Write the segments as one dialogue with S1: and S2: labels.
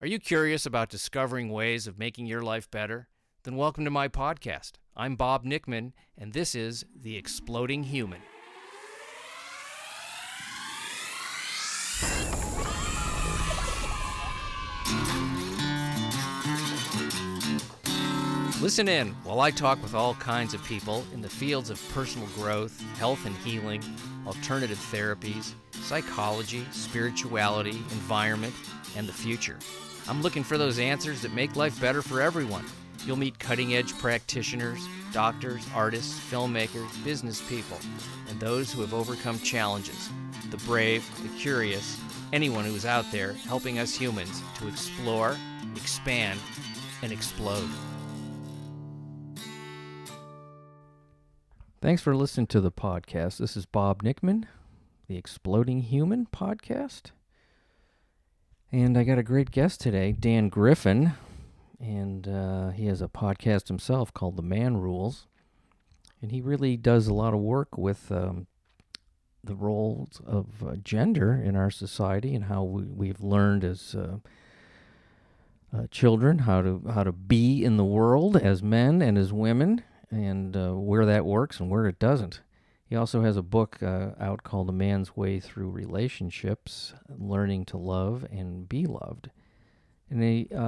S1: Are you curious about discovering ways of making your life better? Then welcome to my podcast. I'm Bob Nickman, and this is The Exploding Human. Listen in while I talk with all kinds of people in the fields of personal growth, health and healing, alternative therapies, psychology, spirituality, environment, and the future. I'm looking for those answers that make life better for everyone. You'll meet cutting-edge practitioners, doctors, artists, filmmakers, business people, and those who have overcome challenges. The brave, the curious, anyone who is out there helping us humans to explore, expand, and explode. Thanks for listening to the podcast. This is Bob Nickman, the Exploding Human podcast. And I got a great guest today, Dan Griffin, and he has a podcast himself called The Man Rules. And he really does a lot of work with the roles of gender in our society and how we've learned as children how to be in the world as men and as women, and where that works and where it doesn't. He also has a book out called A Man's Way Through Relationships, Learning to Love and Be Loved. And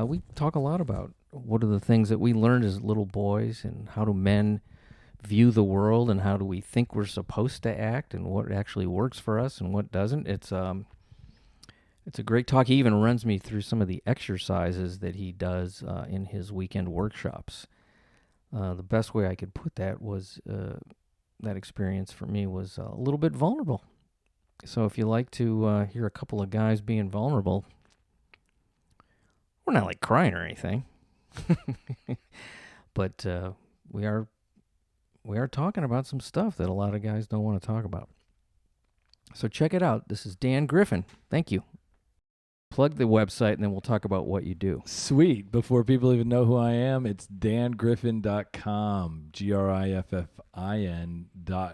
S1: we talk a lot about what are the things that we learned as little boys and how do men view the world and how do we think we're supposed to act and what actually works for us and what doesn't. It's a great talk. He even runs me through some of the exercises that he does in his weekend workshops. The best way I could put that was that experience for me was a little bit vulnerable. So if you like to hear a couple of guys being vulnerable, we're not like crying or anything, but we are talking about some stuff that a lot of guys don't want to talk about. So check it out. This is Dan Griffin. Thank you. Plug the website, and then we'll talk about what you do.
S2: Sweet. Before people even know who I am, it's dangriffin.com,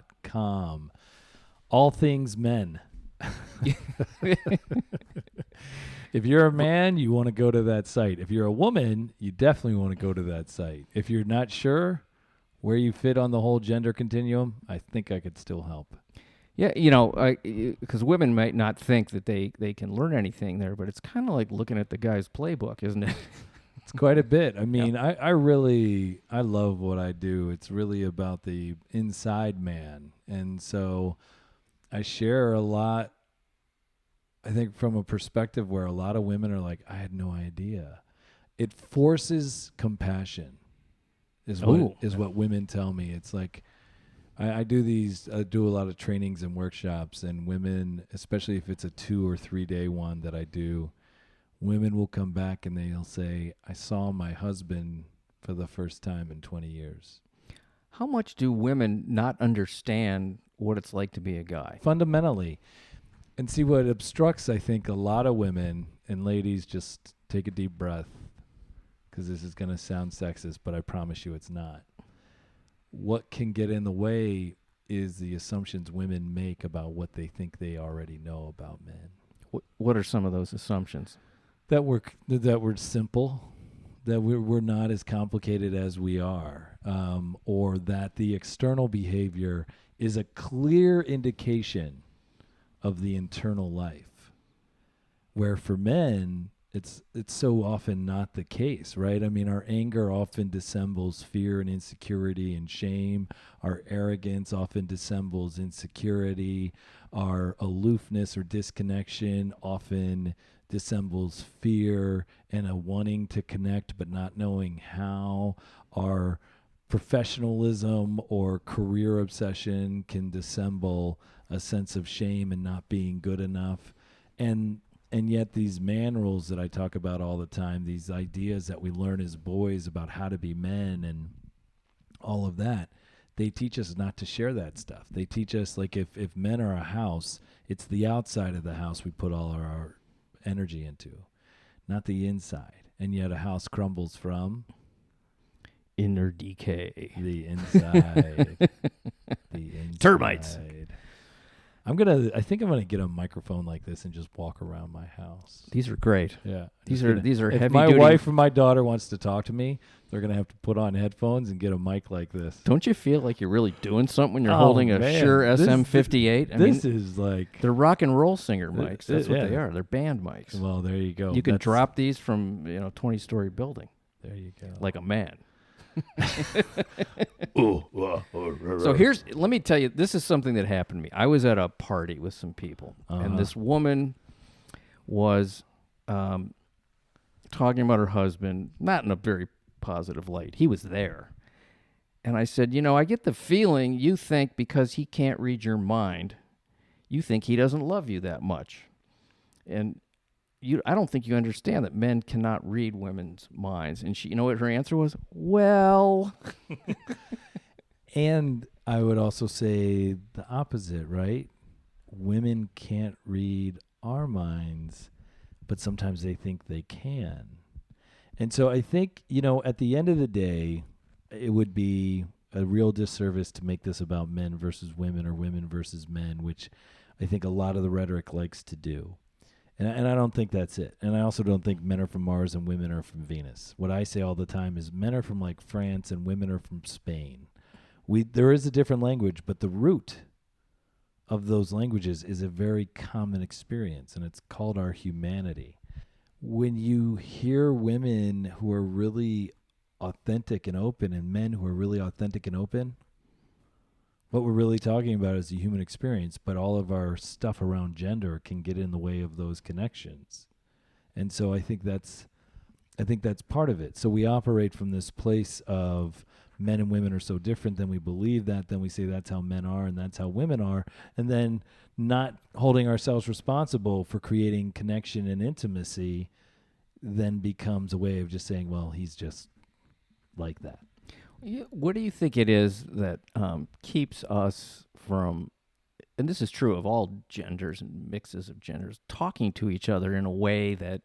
S2: Griffin.com. All things men. If you're a man, you want to go to that site. If you're a woman, you definitely want to go to that site. If you're not sure where you fit on the whole gender continuum, I think I could still help.
S1: Yeah, because women might not think that they can learn anything there, but it's kind of like looking at the guy's playbook, isn't it?
S2: It's quite a bit. I mean, yeah. I love what I do. It's really about the inside man. And so I share a lot, I think, from a perspective where a lot of women are like, I had no idea. It forces compassion is what women tell me. It's like, I do a lot of trainings and workshops, and women, especially if it's a 2 or 3 day one that I do, women will come back and they'll say, I saw my husband for the first time in 20 years.
S1: How much do women not understand what it's like to be a guy?
S2: Fundamentally. And see what obstructs, I think, a lot of women, and ladies, just take a deep breath, because this is going to sound sexist, but I promise you it's not. What can get in the way is the assumptions women make about what they think they already know about men.
S1: What are some of those assumptions?
S2: That we're simple, that we're not as complicated as we are, or that the external behavior is a clear indication of the internal life. Where for men, it's so often not the case, right? I mean, our anger often dissembles fear and insecurity and shame. Our arrogance often dissembles insecurity. Our aloofness or disconnection often dissembles fear and a wanting to connect but not knowing how. Our professionalism or career obsession can dissemble a sense of shame and not being good enough. And yet these man rules that I talk about all the time, these ideas that we learn as boys about how to be men and all of that, they teach us not to share that stuff. They teach us, like, if men are a house, it's the outside of the house we put all our energy into, not the inside. And yet a house crumbles from
S1: inner decay.
S2: The inside.
S1: Termites.
S2: I think I'm gonna get a microphone like this and just walk around my house.
S1: These are great.
S2: Yeah.
S1: These are
S2: If
S1: heavy
S2: my
S1: duty.
S2: wife or my daughter wants to talk to me, they're gonna have to put on headphones and get a mic like this.
S1: Don't you feel like you're really doing something when you're
S2: Oh,
S1: holding a
S2: man.
S1: Shure
S2: This-
S1: SM58? I
S2: This
S1: mean,
S2: is like,
S1: they're rock and roll singer mics. That's what they
S2: yeah.
S1: are. They're band mics.
S2: well, there you go.
S1: You can
S2: That's-
S1: drop these from 20-story building
S2: There you go.
S1: like a man. So let me tell you, this is something that happened to me. I was at a party with some people, and this woman was talking about her husband, not in a very positive light. He was there. And I said, I get the feeling you think because he can't read your mind, you think he doesn't love you that much. And I don't think you understand that men cannot read women's minds. And she, you know what her answer was? Well.
S2: And I would also say the opposite, right? Women can't read our minds, but sometimes they think they can. And so I think, at the end of the day, it would be a real disservice to make this about men versus women or women versus men, which I think a lot of the rhetoric likes to do. And I don't think that's it. And I also don't think men are from Mars and women are from Venus. What I say all the time is men are from like France and women are from Spain. There is a different language, but the root of those languages is a very common experience, and it's called our humanity. When you hear women who are really authentic and open and men who are really authentic and open, what we're really talking about is the human experience, but all of our stuff around gender can get in the way of those connections. And so I think that's part of it. So we operate from this place of men and women are so different, then we believe that, then we say that's how men are and that's how women are, and then not holding ourselves responsible for creating connection and intimacy then becomes a way of just saying, well, he's just like that.
S1: What do you think it is that keeps us from, and this is true of all genders and mixes of genders, talking to each other in a way that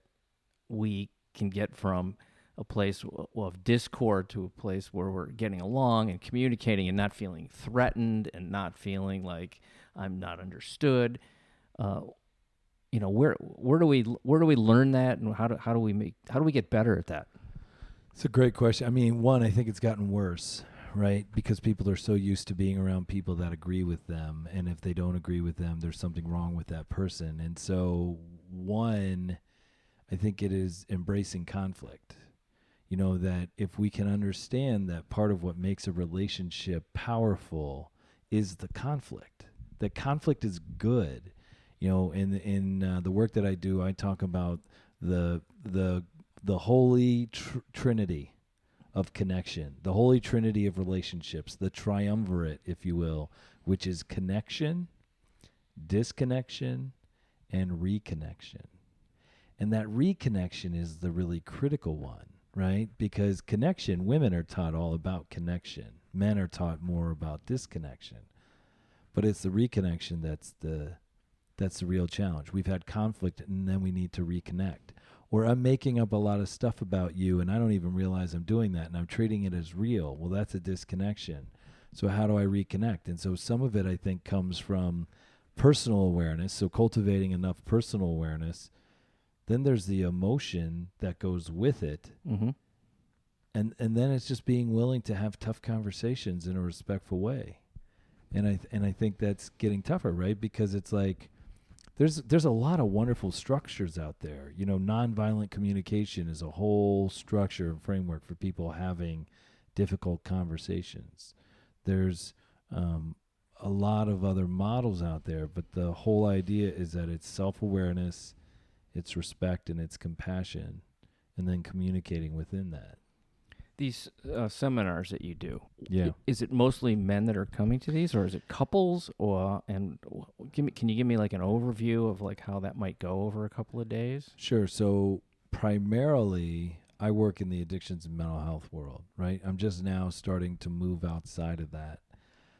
S1: we can get from a place of discord to a place where we're getting along and communicating and not feeling threatened and not feeling like I'm not understood? Where do we learn that, and how do we get better at that?
S2: It's a great question. I mean, one, I think it's gotten worse, right? Because people are so used to being around people that agree with them. And if they don't agree with them, there's something wrong with that person. And so, one, I think it is embracing conflict. That if we can understand that part of what makes a relationship powerful is the conflict, that conflict is good. In the work that I do, I talk about the holy trinity of connection, the holy trinity of relationships, the triumvirate, if you will, which is connection, disconnection, and reconnection. And that reconnection is the really critical one, right? Because connection, women are taught all about connection. Men are taught more about disconnection. But it's the reconnection that's the real challenge. We've had conflict, and then we need to reconnect. Or I'm making up a lot of stuff about you, and I don't even realize I'm doing that, and I'm treating it as real. Well, that's a disconnection. So how do I reconnect? And so some of it, I think, comes from personal awareness, so cultivating enough personal awareness. Then there's the emotion that goes with it.
S1: Mm-hmm.
S2: And then it's just being willing to have tough conversations in a respectful way. And I think that's getting tougher, right? Because it's like there's a lot of wonderful structures out there. Nonviolent communication is a whole structure and framework for people having difficult conversations. There's a lot of other models out there, but the whole idea is that it's self-awareness, it's respect, and it's compassion, and then communicating within that.
S1: These seminars that you do,
S2: Yeah.
S1: Is it mostly men that are coming to these, or is it couples? Can you give me like an overview of like how that might go over a couple of days?
S2: Sure. So primarily, I work in the addictions and mental health world, right? I'm just now starting to move outside of that.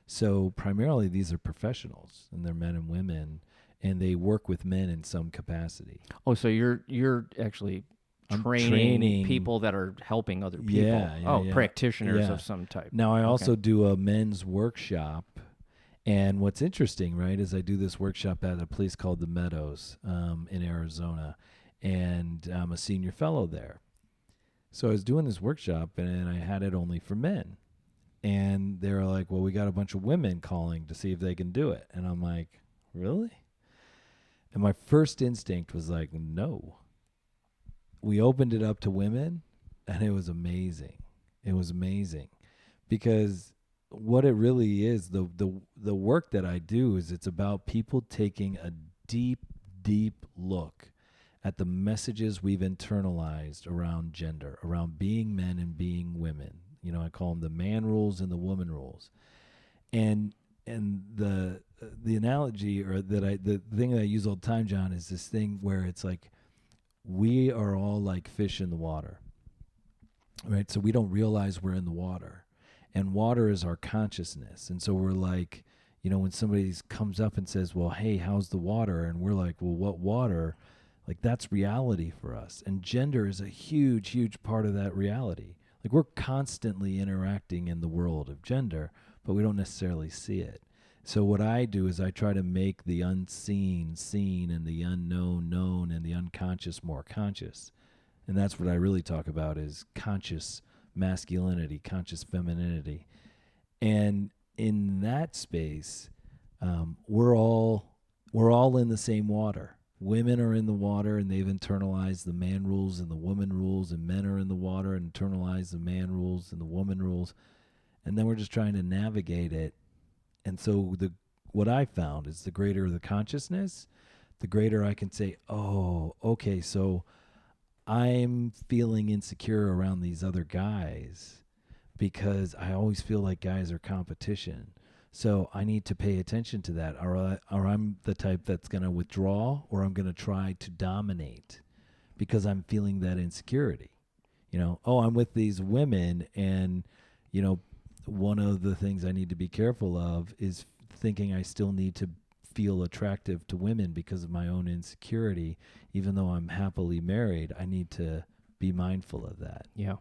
S2: So primarily, these are professionals, and they're men and women, and they work with men in some capacity.
S1: Oh, so you're actually training people that are helping other people.
S2: Yeah,
S1: practitioners of some type.
S2: Now, I also do a men's workshop, And what's interesting, right, is I do this workshop at a place called the Meadows in Arizona, and I'm a senior fellow there. So I was doing this workshop, and I had it only for men. And they were like, well, we got a bunch of women calling to see if they can do it. And I'm like, really? And my first instinct was like, no. We opened it up to women, and it was amazing. It was amazing because what it really is, the work that I do is it's about people taking a deep, deep look at the messages we've internalized around gender, around being men and being women. You know, I call them the man rules and the woman rules. And the analogy the thing that I use all the time, John, is this thing where it's like we are all like fish in the water, right? So we don't realize we're in the water, and water is our consciousness. And so we're like, you know, when somebody comes up and says, well, hey, how's the water? And we're like, well, what water? Like, that's reality for us. And gender is a huge, huge part of that reality. Like, we're constantly interacting in the world of gender, but we don't necessarily see it. So what I do is I try to make the unseen seen and the unknown known and the unconscious more conscious. And that's what I really talk about is conscious masculinity, conscious femininity. And in that space, we're all in the same water. Women are in the water, and they've internalized the man rules and the woman rules, and men are in the water and internalize the man rules and the woman rules. And then we're just trying to navigate it. And so what I found is the greater the consciousness, the greater I can say, oh, okay, so I'm feeling insecure around these other guys because I always feel like guys are competition. So I need to pay attention to that, or I'm the type that's going to withdraw, or I'm going to try to dominate because I'm feeling that insecurity. You know, oh, I'm with these women, and, you know, one of the things I need to be careful of is thinking I still need to feel attractive to women because of my own insecurity. Even though I'm happily married, I need to be mindful of that.
S1: Yeah.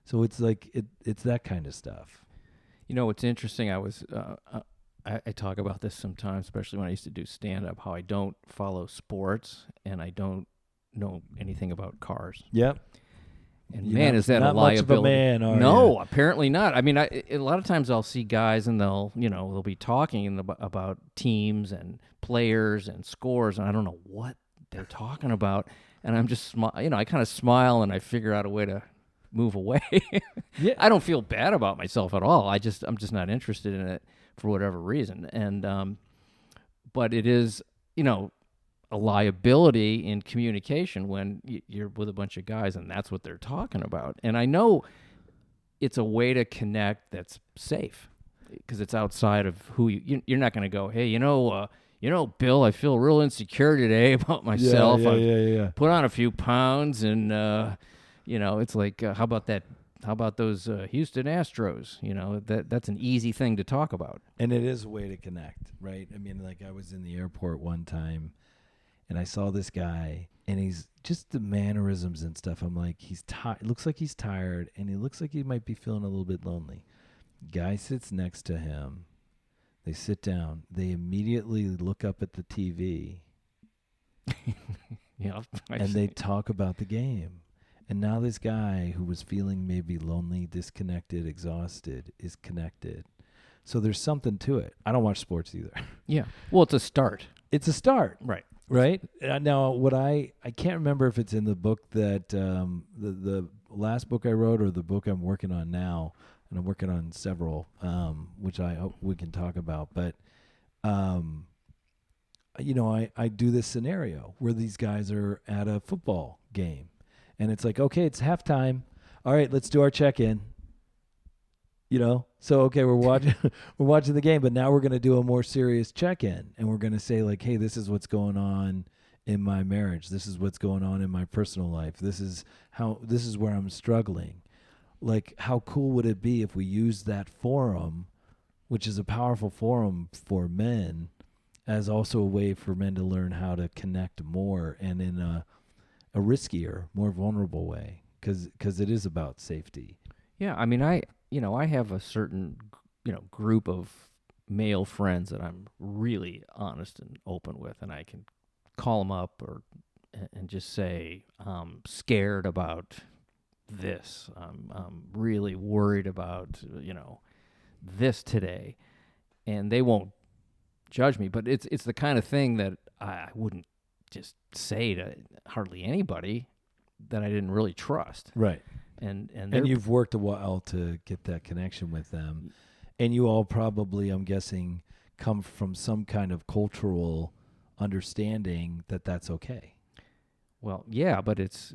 S2: So it's like, it's that kind of stuff.
S1: You know, what's interesting, I talk about this sometimes, especially when I used to do stand-up, how I don't follow sports and I don't know anything about cars.
S2: Yep.
S1: And man, is that a liability?
S2: Much of a man, are
S1: no,
S2: you?
S1: Apparently not. I mean, a lot of times I'll see guys and they'll be talking about teams and players and scores, and I don't know what they're talking about. And I'm just, I kind of smile and I figure out a way to move away.
S2: Yeah.
S1: I don't feel bad about myself at all. I'm just not interested in it for whatever reason. And but it is, a liability in communication when you're with a bunch of guys and that's what they're talking about. And I know it's a way to connect that's safe because it's outside of who you're not going to go, hey, Bill, I feel real insecure today about myself.
S2: Yeah.
S1: Put on a few pounds and, it's like, how about that? How about those Houston Astros? That's an easy thing to talk about.
S2: And it is a way to connect, right? I mean, like I was in the airport one time and I saw this guy and he's just the mannerisms and stuff. I'm like, he's tired. Looks like he's tired and he looks like he might be feeling a little bit lonely. Guy sits next to him. They sit down. They immediately look up at the TV.
S1: Yeah,
S2: and they talk about the game. And now this guy who was feeling maybe lonely, disconnected, exhausted is connected. So there's something to it. I don't watch sports either.
S1: Yeah. Well, it's a start.
S2: It's a start.
S1: Right.
S2: Right? Now, what I can't remember if it's in the book that the last book I wrote or the book I'm working on now, and I'm working on several, which I hope we can talk about. But, I do this scenario where these guys are at a football game. And it's like, okay, it's halftime. All right, let's do our check-in. So okay, we're watching the game, but now we're going to do a more serious check-in, and we're going to say like, hey, this is what's going on in my marriage. This is what's going on in my personal life. This is where I'm struggling. Like, how cool would it be if we used that forum, which is a powerful forum for men, as also a way for men to learn how to connect more and in a riskier, more vulnerable way, because it is about safety.
S1: Yeah, I mean, I have a certain, group of male friends that I'm really honest and open with, and I can call them up and just say, I'm scared about this. I'm really worried about, this today. And they won't judge me, but it's the kind of thing that I wouldn't just say to hardly anybody that I didn't really trust.
S2: Right.
S1: And
S2: you've worked a while to get that connection with them. And you all probably, I'm guessing, come from some kind of cultural understanding that that's okay.
S1: Well, yeah, but it's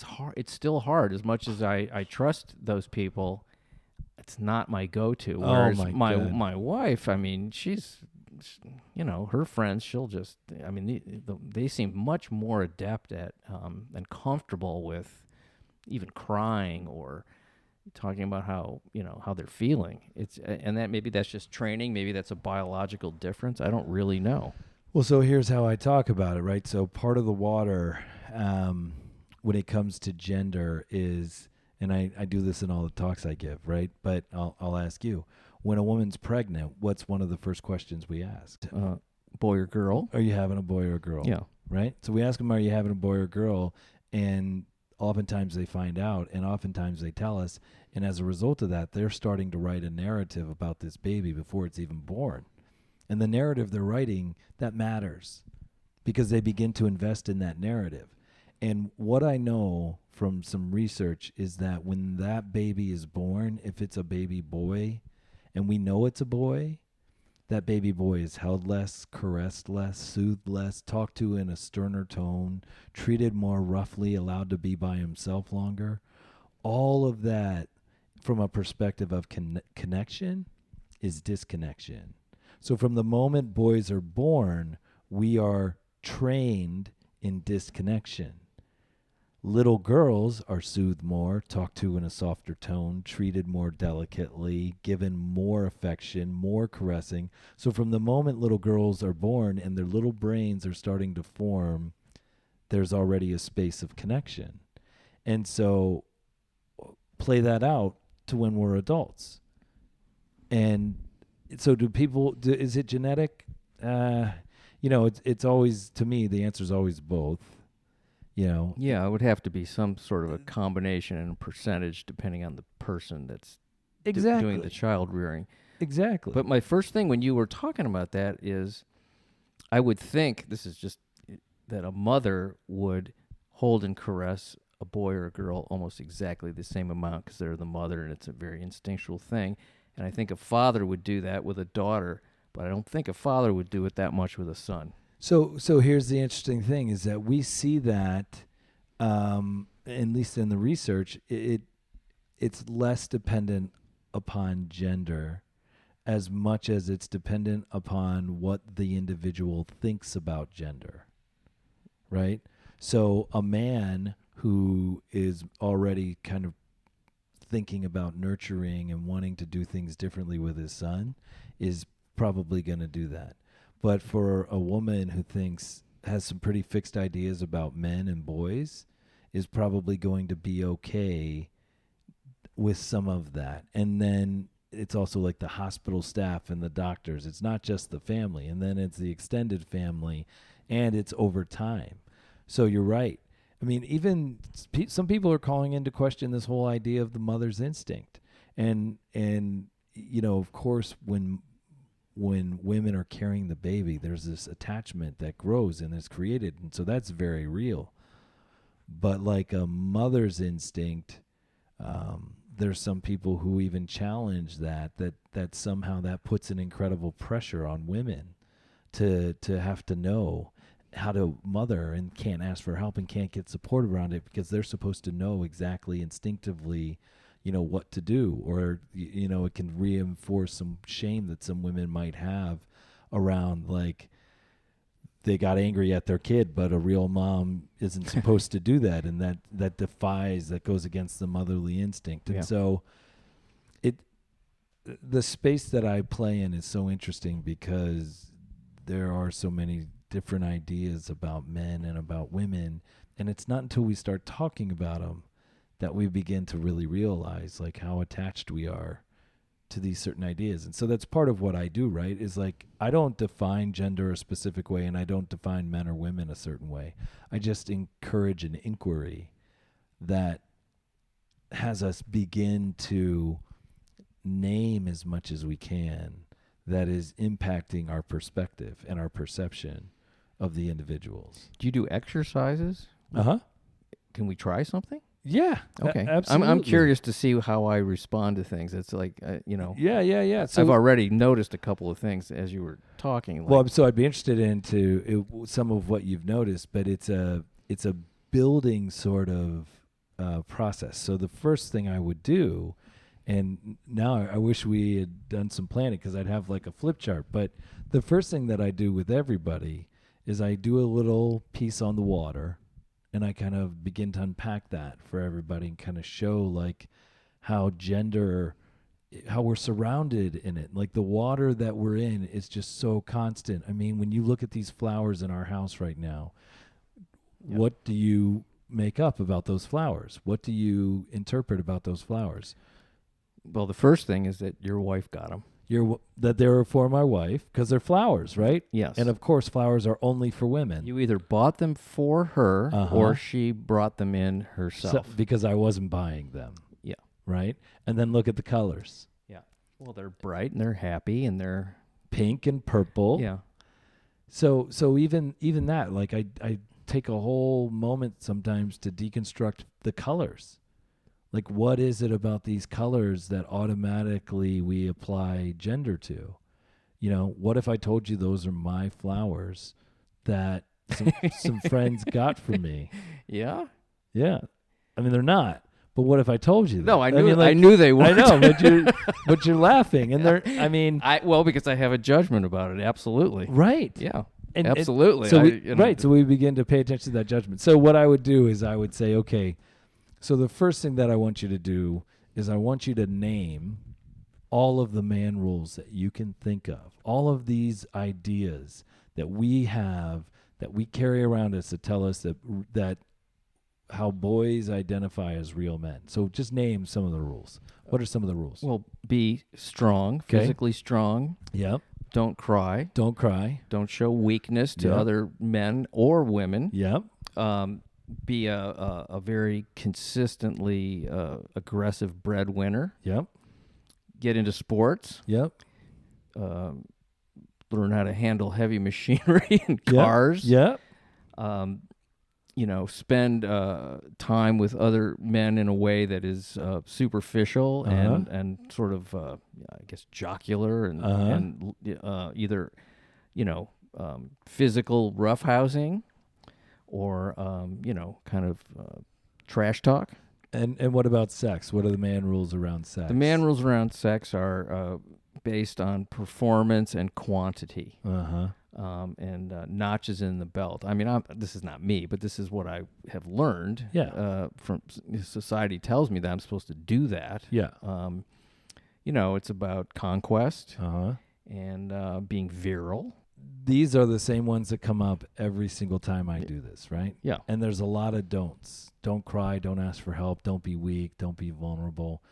S1: hard. It's still hard. As much as I trust those people, it's not my go-to. Whereas my wife, I mean, she's, her friends, she'll just, I mean, they seem much more adept at and comfortable with even crying or talking about how they're feeling. And that maybe that's just training. Maybe that's a biological difference. I don't really know.
S2: Well, so here's how I talk about it, right? So part of the water when it comes to gender is, and I do this in all the talks I give, right? But I'll ask you, when a woman's pregnant, what's one of the first questions we ask?
S1: Boy or girl?
S2: Are you having a boy or a girl?
S1: Yeah.
S2: Right? So we ask them, are you having a boy or a girl? And oftentimes they find out, and oftentimes they tell us. And as a result of that, they're starting to write a narrative about this baby before it's even born. And the narrative they're writing, that matters because they begin to invest in that narrative. And what I know from some research is that when that baby is born, if it's a baby boy, and we know it's a boy, that baby boy is held less, caressed less, soothed less, talked to in a sterner tone, treated more roughly, allowed to be by himself longer. All of that, from a perspective of connection, is disconnection. So from the moment boys are born, we are trained in disconnection. Little girls are soothed more, talked to in a softer tone, treated more delicately, given more affection, more caressing. So from the moment little girls are born and their little brains are starting to form, there's already a space of connection. And so play that out to when we're adults. And so is it genetic? It's always, to me, the answer is always both.
S1: Yeah, it would have to be some sort of a combination and a percentage depending on the person that's doing the child rearing.
S2: Exactly.
S1: But my first thing when you were talking about that is I would think, this is just that a mother would hold and caress a boy or a girl almost exactly the same amount because they're the mother and it's a very instinctual thing. And I think a father would do that with a daughter, but I don't think a father would do it that much with a son.
S2: So here's the interesting thing is that we see that, at least in the research, it's less dependent upon gender as much as it's dependent upon what the individual thinks about gender, right? So a man who is already kind of thinking about nurturing and wanting to do things differently with his son is probably going to do that. But for a woman who has some pretty fixed ideas about men and boys is probably going to be okay with some of that. And then it's also like the hospital staff and the doctors. It's not just the family. And then it's the extended family and it's over time. So you're right. I mean, even some people are calling into question this whole idea of the mother's instinct. And of course, when women are carrying the baby, there's this attachment that grows and is created. And so that's very real. But like a mother's instinct, there's some people who even challenge that somehow that puts an incredible pressure on women to have to know how to mother and can't ask for help and can't get support around it because they're supposed to know exactly instinctively what to do, or it can reinforce some shame that some women might have around, like they got angry at their kid, but a real mom isn't supposed to do that, and that goes against the motherly instinct. And so the space that I play in is so interesting because there are so many different ideas about men and about women, and it's not until we start talking about them that we begin to really realize like how attached we are to these certain ideas. And so that's part of what I do, right? Is like, I don't define gender a specific way, and I don't define men or women a certain way. I just encourage an inquiry that has us begin to name as much as we can that is impacting our perspective and our perception of the individuals.
S1: Do you do exercises?
S2: Uh-huh.
S1: Can we try something?
S2: Yeah.
S1: Okay.
S2: Absolutely.
S1: I'm curious to see how I respond to things. It's like,
S2: Yeah. So
S1: I've already noticed a couple of things as you were talking. Like,
S2: well, so I'd be interested into some of what you've noticed, but it's a building sort of process. So the first thing I would do, and now I wish we had done some planning because I'd have like a flip chart, but the first thing that I do with everybody is I do a little piece on the water, and I kind of begin to unpack that for everybody and kind of show like how we're surrounded in it. Like the water that we're in is just so constant. I mean, when you look at these flowers in our house right now, what do you make up about those flowers? What do you interpret about those flowers?
S1: well, the first thing is that your wife got them.
S2: That they're for my wife because they're flowers, right?
S1: Yes.
S2: And of course, flowers are only for women.
S1: You either bought them for her
S2: Uh-huh.
S1: or she brought them in herself.
S2: Because I wasn't buying them.
S1: Yeah.
S2: Right? And then look at the colors.
S1: Yeah. Well, they're bright and they're happy and they're
S2: Pink and purple.
S1: yeah.
S2: So even that, like I take a whole moment sometimes to deconstruct the colors. Like, what is it about these colors that automatically we apply gender to? You know, what if I told you those are my flowers that some friends got for me?
S1: Yeah.
S2: Yeah. I mean, they're not. But what if I told you that?
S1: No, I knew.
S2: mean,
S1: I knew they were.
S2: I know, but you're laughing, and they're. I mean,
S1: because I have a judgment about it. Absolutely.
S2: right.
S1: Yeah.
S2: And
S1: absolutely.
S2: So right. So we begin to pay attention to that judgment. So what I would do is I would say, okay, so the first thing that I want you to do is I want you to name all of the man rules that you can think of, all of these ideas that we have, that we carry around us that tell us that how boys identify as real men. So just name some of the rules. What are some of the rules?
S1: Well, be strong,
S2: Okay.
S1: physically strong.
S2: Yep.
S1: Don't cry.
S2: Don't cry.
S1: Don't show weakness to
S2: Yep.
S1: other men or women.
S2: Yep.
S1: Be a very consistently aggressive breadwinner.
S2: Yep.
S1: Get into sports.
S2: Yep.
S1: Learn how to handle heavy machinery and cars.
S2: Yep.
S1: Spend time with other men in a way that is superficial
S2: Uh-huh.
S1: and sort of, I guess, jocular and either, physical roughhousing or, kind of trash talk.
S2: And what about sex? What are the man rules around sex?
S1: The man rules around sex are based on performance and quantity.
S2: Uh-huh.
S1: And notches in the belt. I mean, this is not me, but this is what I have learned.
S2: Yeah.
S1: From society tells me that I'm supposed to do that.
S2: Yeah.
S1: It's about conquest
S2: Uh-huh.
S1: and being virile.
S2: These are the same ones that come up every single time I do this, right?
S1: Yeah.
S2: And there's a lot of don'ts. Don't cry, don't ask for help, don't be weak, don't be vulnerable.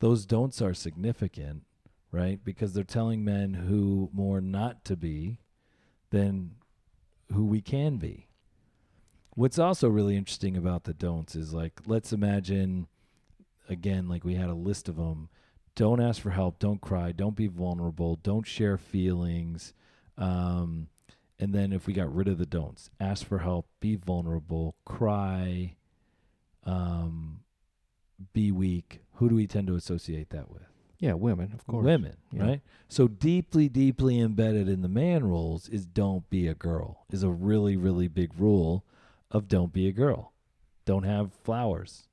S2: Those don'ts are significant, right? Because they're telling men who more not to be than who we can be. What's also really interesting about the don'ts is, like, let's imagine, again, like we had a list of them. Don't ask for help, don't cry, don't be vulnerable, don't share feelings. And then if we got rid of the don'ts, ask for help, be vulnerable, cry, be weak, who do we tend to associate that with?
S1: Yeah, women, of course.
S2: Women,
S1: Yeah.
S2: right? So deeply, deeply embedded in the man rules is don't be a girl, is a really, really big rule of don't be a girl. Don't have flowers.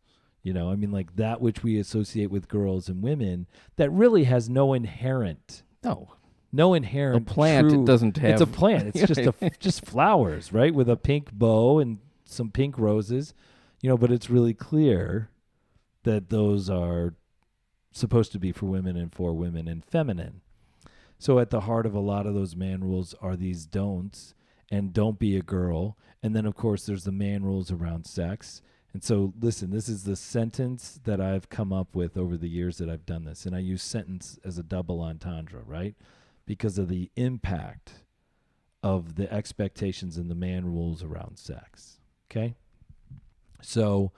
S2: Like that which we associate with girls and women that really has no inherent
S1: A plant
S2: true,
S1: doesn't have.
S2: It's a plant. It's just flowers, right? With a pink bow and some pink roses, but it's really clear that those are supposed to be for women and feminine. So at the heart of a lot of those man rules are these don'ts, and don't be a girl. And then of course there's the man rules around sex, And so, listen, this is the sentence that I've come up with over the years that I've done this. And I use sentence as a double entendre, right? Because of the impact of the expectations and the man rules around sex. Okay? So,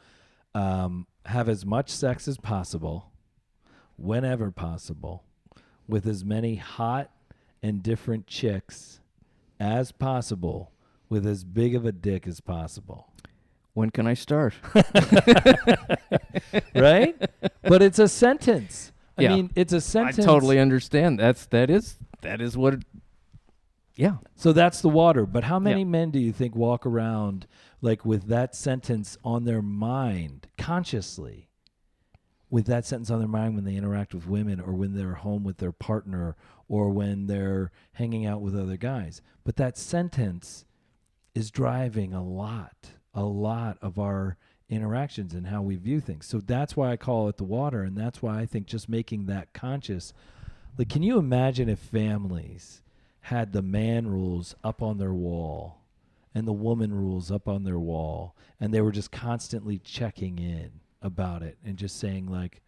S2: have as much sex as possible, whenever possible, with as many hot and different chicks as possible, with as big of a dick as possible.
S1: When can I start?
S2: Right? But it's a sentence.
S1: Yeah.
S2: I mean, it's a sentence.
S1: I totally understand. That is what. Yeah.
S2: So that's the water. But how many men do you think walk around like with that sentence on their mind consciously? With that sentence on their mind when they interact with women or when they're home with their partner or when they're hanging out with other guys. But that sentence is driving a lot of our interactions and how we view things. So that's why I call it the water, and that's why I think just making that conscious. Like, can you imagine if families had the man rules up on their wall and the woman rules up on their wall, and they were just constantly checking in about it and just saying like,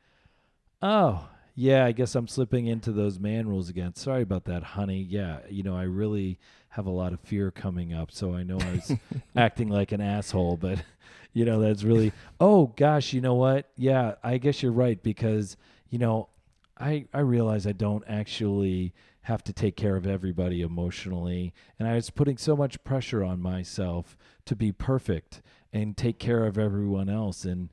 S2: oh, yeah, I guess I'm slipping into those man rules again. Sorry about that, honey. Yeah, I really have a lot of fear coming up, so I know I was acting like an asshole, but, that's really, oh, gosh, you know what? Yeah, I guess you're right because, I realize I don't actually have to take care of everybody emotionally, and I was putting so much pressure on myself to be perfect and take care of everyone else. And,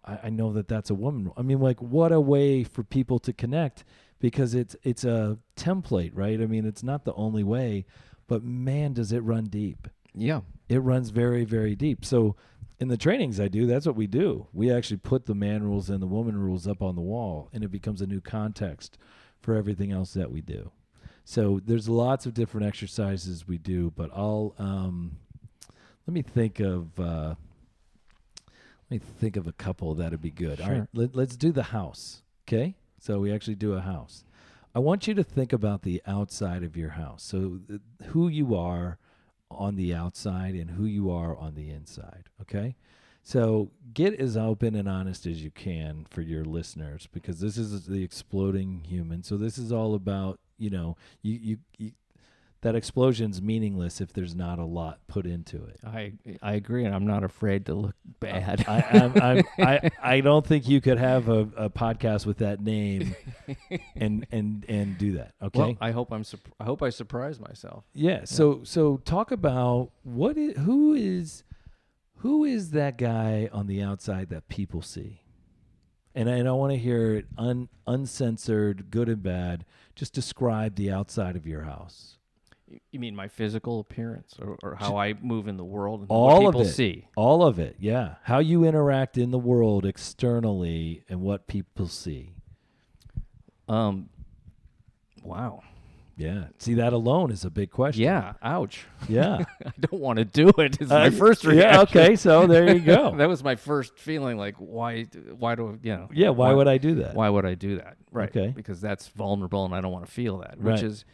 S2: I know that that's a woman. I mean, like, what a way for people to connect because it's a template, right? I mean, it's not the only way, but man, does it run deep.
S1: Yeah.
S2: It runs very, very deep. So in the trainings I do, that's what we do. We actually put the man rules and the woman rules up on the wall, and it becomes a new context for everything else that we do. So there's lots of different exercises we do, but I'll let me think of a couple that'd be good.
S1: Sure.
S2: All right, let's do the house. Okay, so we actually do a house. I want you to think about the outside of your house. So who you are on the outside and who you are on the inside. Okay, so get as open and honest as you can for your listeners because this is the exploding human. So this is all about you that explosion's meaningless if there's not a lot put into it.
S1: I agree, and I'm not afraid to look bad.
S2: I don't think you could have a podcast with that name and do that. Okay.
S1: Well, I hope I surprise myself.
S2: Yeah. So talk about who is that guy on the outside that people see, and I want to hear it uncensored, good and bad. Just describe the outside of your house.
S1: You mean my physical appearance or how I move in the world and
S2: all
S1: what people
S2: of it.
S1: see?
S2: All of it, yeah. How you interact in the world externally and what people see.
S1: Wow.
S2: Yeah. See, that alone is a big question.
S1: Yeah. Ouch.
S2: Yeah.
S1: I don't want to do it. It's my first reaction.
S2: Yeah, okay, so there you go.
S1: That was my first feeling like, why do,
S2: Yeah, why would I do that?
S1: Why would I do that? Right.
S2: Okay.
S1: Because that's vulnerable and I don't want to feel that,
S2: Right.
S1: which is,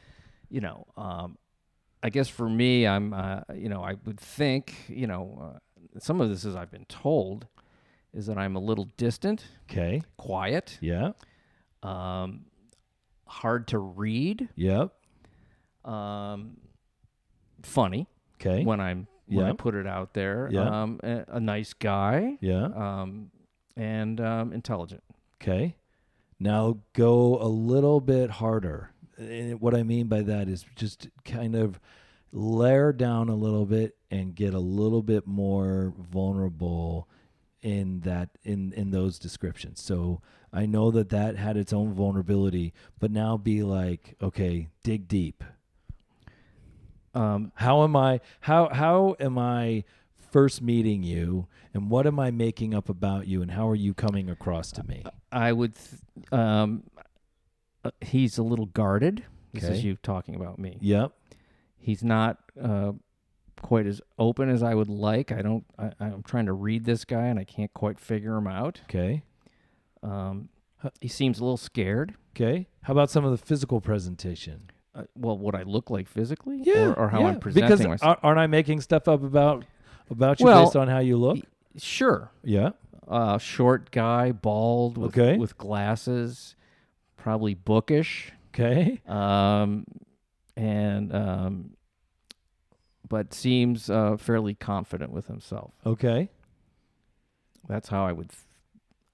S1: I guess for me, I'm, I would think, some of this is I've been told is that I'm a little distant,
S2: Okay.
S1: quiet,
S2: Yeah.
S1: hard to read,
S2: Yep.
S1: funny
S2: Okay.
S1: when I put it out there,
S2: Yeah.
S1: a nice guy,
S2: Yeah.
S1: and intelligent.
S2: Okay. Now go a little bit harder. And what I mean by that is just kind of layer down a little bit and get a little bit more vulnerable in those descriptions. So I know that had its own vulnerability, but now be like, okay, dig deep. How am I first meeting you, and what am I making up about you, and how are you coming across to me?
S1: I would he's a little guarded. This
S2: Okay.
S1: is you talking about me.
S2: Yep.
S1: He's not quite as open as I would like. I'm trying to read this guy and I can't quite figure him out.
S2: Okay.
S1: He seems a little scared.
S2: Okay. How about some of the physical presentation?
S1: Well, what I look like physically,
S2: Yeah.
S1: or how
S2: yeah.
S1: I'm presenting
S2: because
S1: myself.
S2: aren't I making stuff up about you
S1: Well,
S2: based on how you look?
S1: Sure.
S2: Yeah.
S1: Short guy, bald, with glasses, probably bookish.
S2: Okay.
S1: But seems fairly confident with himself.
S2: Okay.
S1: That's how I would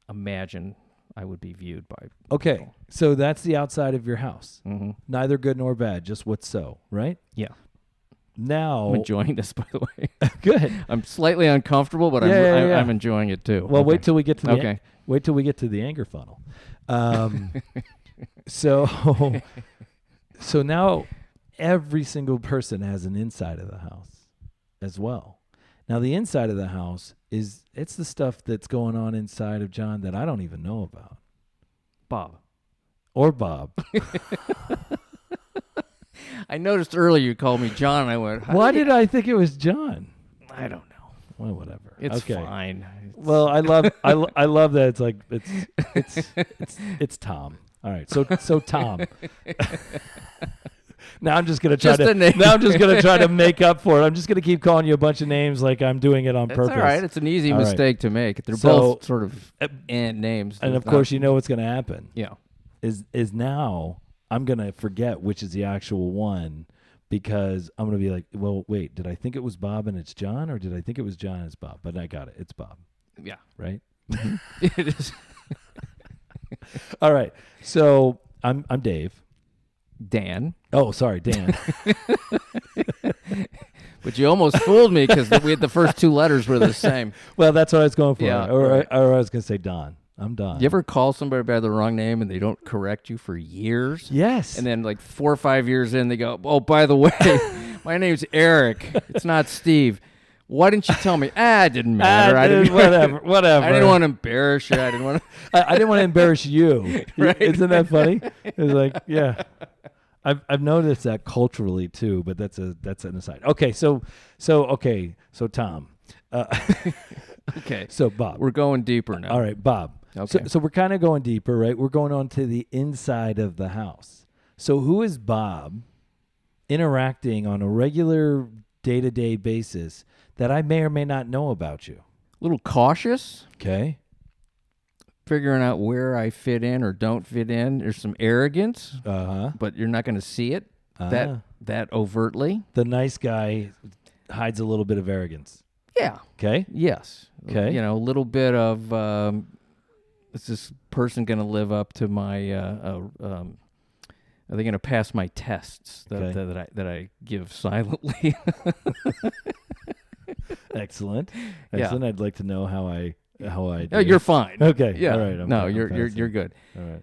S1: imagine I would be viewed by
S2: Okay.
S1: people.
S2: So that's the outside of your house.
S1: Mm-hmm.
S2: Neither good nor bad, just what's so, right?
S1: Yeah.
S2: Now,
S1: I'm enjoying this, by the way.
S2: good.
S1: I'm slightly uncomfortable, but
S2: Yeah.
S1: I'm enjoying it too.
S2: Well, wait till we get to the
S1: Okay.
S2: wait till we get to the anger funnel. So now every single person has an inside of the house as well. Now the inside of the house it's the stuff that's going on inside of John that I don't even know about.
S1: Bob.
S2: Or Bob.
S1: I noticed earlier you called me John, and I went,
S2: Why did I think it was John?
S1: I don't know.
S2: Well, whatever.
S1: It's
S2: okay.
S1: fine.
S2: Well, I love that it's like it's Tom. All right. So Tom. Now I'm just gonna try to make up for it. I'm just gonna keep calling you a bunch of names like I'm doing it on purpose.
S1: All right. It's an easy
S2: All
S1: mistake to make. They're both sort of names.
S2: And of course, you know what's gonna happen.
S1: Yeah.
S2: Is now I'm gonna forget which is the actual one because I'm gonna be like, well, wait, did I think it was Bob and it's John, or did I think it was John and it's Bob? But I got it. It's Bob.
S1: Yeah.
S2: Right.
S1: It is.
S2: All right. So I'm Dave.
S1: Dan.
S2: Oh, sorry, Dan.
S1: But you almost fooled me because we had the first two letters were the same.
S2: Well, that's what I was going for.
S1: Yeah,
S2: or I was going to say Don. I'm Don.
S1: You ever call somebody by the wrong name and they don't correct you for years?
S2: Yes.
S1: And then like 4 or 5 years in, they go, oh, by the way, my name's Eric. It's not Steve. Why didn't you tell me? It didn't matter.
S2: Whatever.
S1: I didn't want to embarrass you. I didn't want to.
S2: I didn't want to embarrass you.
S1: Right.
S2: Isn't that funny? It's like, yeah. I've noticed that culturally too, but that's an aside. Okay, so Tom.
S1: Okay.
S2: So Bob.
S1: We're going deeper now.
S2: All right, Bob.
S1: Okay.
S2: So we're kind of going deeper, right? We're going on to the inside of the house. So who is Bob interacting on a regular day-to-day basis that I may or may not know about you?
S1: A little cautious.
S2: Okay.
S1: Figuring out where I fit in or don't fit in. There's some arrogance, but you're not going to see it that overtly.
S2: The nice guy hides a little bit of arrogance.
S1: Yeah.
S2: Okay.
S1: Yes.
S2: Okay.
S1: You know, a little bit of is this person going to live up to my? Are they going to pass my tests that I give silently?
S2: Excellent.
S1: Yeah.
S2: I'd like to know how I do.
S1: No, you're fine.
S2: Okay.
S1: Yeah.
S2: All right.
S1: You're good.
S2: All right.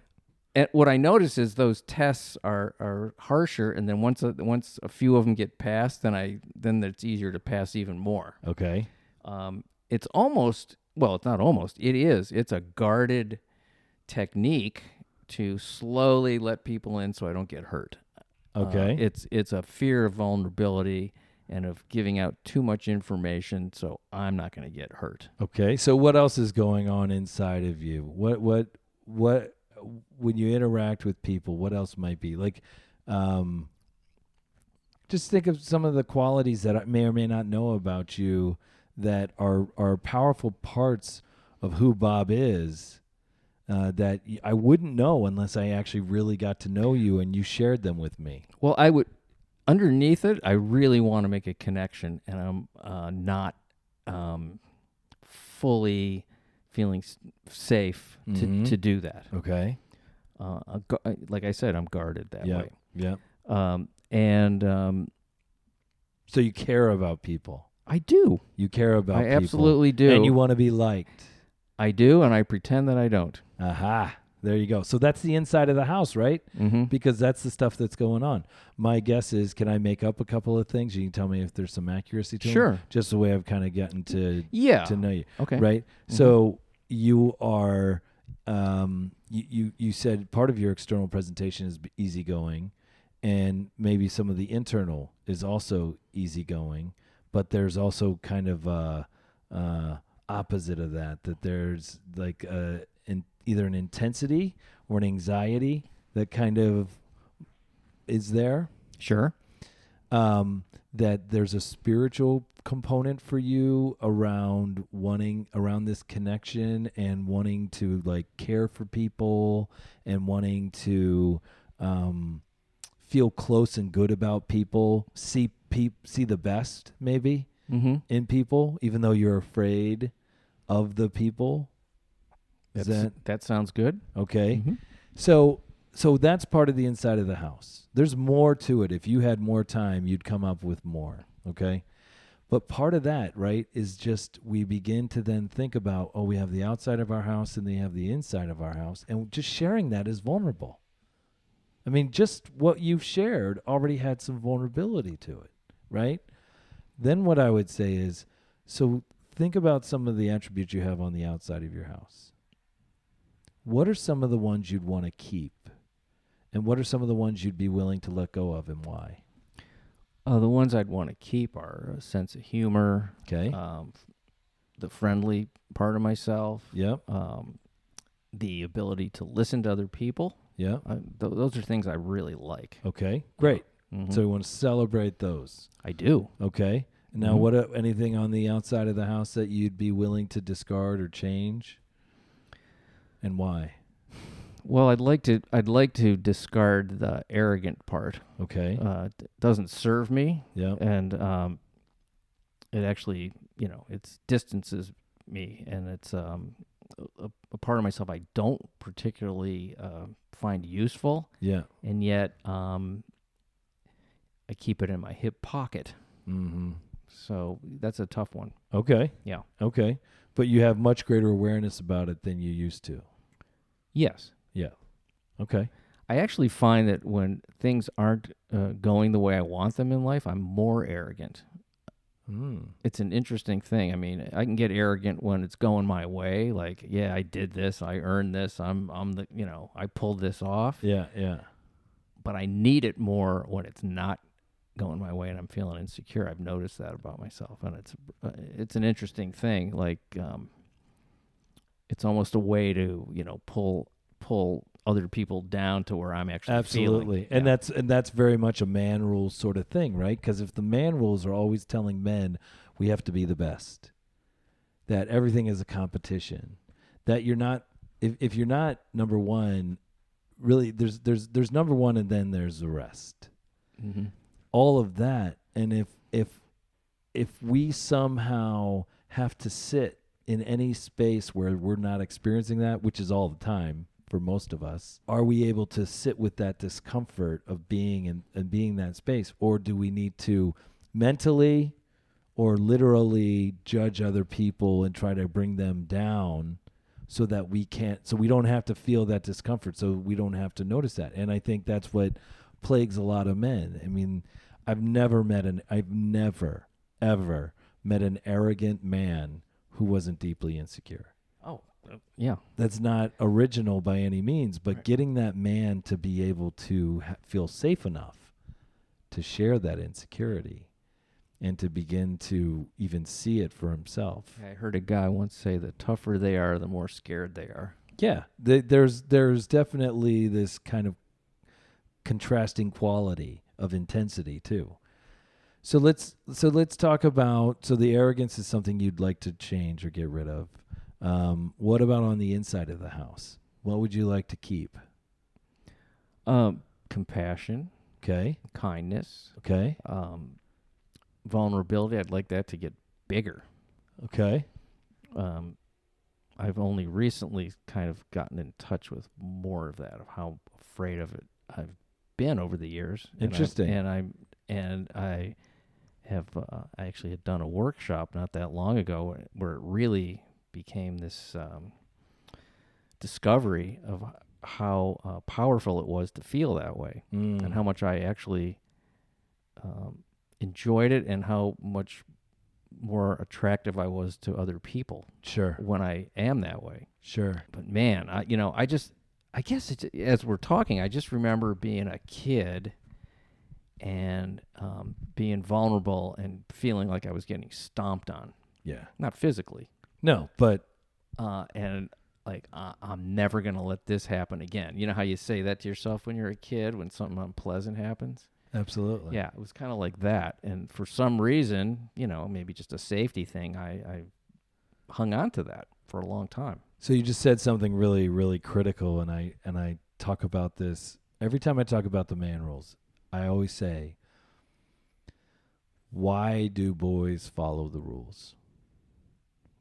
S1: And what I notice is those tests are harsher, and then once a few of them get passed, then it's easier to pass even more.
S2: Okay.
S1: It's almost, well, it's not almost. It is. It's a guarded technique to slowly let people in so I don't get hurt.
S2: Okay.
S1: It's a fear of vulnerability and of giving out too much information, so I'm not going to get hurt.
S2: Okay. So what else is going on inside of you? What when you interact with people, what else might be like? Just think of some of the qualities that I may or may not know about you that are powerful parts of who Bob is. That I wouldn't know unless I actually really got to know you and you shared them with me.
S1: Well, I would. Underneath it, I really want to make a connection, and I'm not fully feeling safe to do that.
S2: Okay.
S1: Like I said, I'm guarded that way.
S2: Yeah. So you care about people.
S1: I do.
S2: You care about people.
S1: I absolutely do.
S2: And you want to be liked.
S1: I do, and I pretend that I don't.
S2: Aha. There you go. So that's the inside of the house, right?
S1: Mm-hmm.
S2: Because that's the stuff that's going on. My guess is, can I make up a couple of things? You can tell me if there's some accuracy to them? Just the way I've kind of gotten to know you.
S1: Okay.
S2: Right? Mm-hmm. So you are, you said part of your external presentation is easygoing, and maybe some of the internal is also easygoing, but there's also kind of opposite of that there's like either an intensity or an anxiety that kind of is there.
S1: Sure.
S2: that there's a spiritual component for you around this connection and wanting to like care for people and wanting to feel close and good about people, see the best maybe in people, even though you're afraid of the people.
S1: That sounds good.
S2: Okay. So that's part of the inside of the house. There's more to it. If you had more time, you'd come up with more. Okay. But part of that, right, is just we begin to then think about, we have the outside of our house and they have the inside of our house. And just sharing that is vulnerable. I mean, just what you've shared already had some vulnerability to it, right? Then what I would say is, so think about some of the attributes you have on the outside of your house. What are some of the ones you'd want to keep? And what are some of the ones you'd be willing to let go of and why?
S1: The ones I'd want to keep are a sense of humor,
S2: Okay.
S1: The friendly part of myself,
S2: Yep.
S1: the ability to listen to other people.
S2: Yep.
S1: Those are things I really like.
S2: Okay. Great. So we want to celebrate those.
S1: I do.
S2: Okay. Now, what anything on the outside of the house that you'd be willing to discard or change? And why?
S1: Well, I'd like to discard the arrogant part.
S2: Okay.
S1: It doesn't serve me.
S2: Yeah.
S1: And it actually, it distances me, and it's a part of myself I don't particularly find useful.
S2: Yeah.
S1: And yet I keep it in my hip pocket. So that's a tough one.
S2: Okay.
S1: Yeah.
S2: Okay. But you have much greater awareness about it than you used to.
S1: Yes.
S2: Yeah. Okay.
S1: I actually find that when things aren't going the way I want them in life, I'm more arrogant. It's an interesting thing. I mean, I can get arrogant when it's going my way. Like, yeah, I did this. I earned this. I'm the, I pulled this off.
S2: Yeah. Yeah.
S1: But I need it more when it's not going my way and I'm feeling insecure. I've noticed that about myself, and it's an interesting thing. Like, it's almost a way to pull other people down to where I'm actually
S2: absolutely
S1: feeling.
S2: And that's very much a man rules sort of thing, right? Because if the man rules are always telling men we have to be the best, that everything is a competition, that you're not, if you're not number one, really there's number one and then there's the rest. All of that. And if we somehow have to sit in any space where we're not experiencing that, which is all the time for most of us, are we able to sit with that discomfort of being and being that space? Or do we need to mentally or literally judge other people and try to bring them down so that we don't have to feel that discomfort, so we don't have to notice that? And I think that's what plagues a lot of men. I mean, I've never ever met an arrogant man who wasn't deeply insecure.
S1: Oh, yeah.
S2: That's not original by any means, but right. Getting that man to be able to feel safe enough to share that insecurity and to begin to even see it for himself.
S1: I heard a guy once say the tougher they are, the more scared they are.
S2: Yeah, there's definitely this kind of contrasting quality of intensity too. So let's talk about, the arrogance is something you'd like to change or get rid of. What about on the inside of the house? What would you like to keep?
S1: Compassion.
S2: Okay.
S1: Kindness.
S2: Okay.
S1: Vulnerability. I'd like that to get bigger.
S2: Okay.
S1: I've only recently kind of gotten in touch with more of that, of how afraid of it I've been over the years.
S2: Interesting.
S1: I actually had done a workshop not that long ago where it really became this discovery of how powerful it was to feel that way, and how much I actually enjoyed it, and how much more attractive I was to other people.
S2: Sure.
S1: When I am that way.
S2: Sure.
S1: But man, I guess it's, as we're talking, I just remember being a kid and being vulnerable and feeling like I was getting stomped on.
S2: Yeah.
S1: Not physically.
S2: No, but
S1: and like I'm never gonna let this happen again. You know how you say that to yourself when you're a kid when something unpleasant happens?
S2: Absolutely.
S1: Yeah, it was kind of like that. And for some reason, maybe just a safety thing, I hung on to that for a long time.
S2: So you just said something really, really critical, and I talk about this every time I talk about the man rules. I always say, why do boys follow the rules?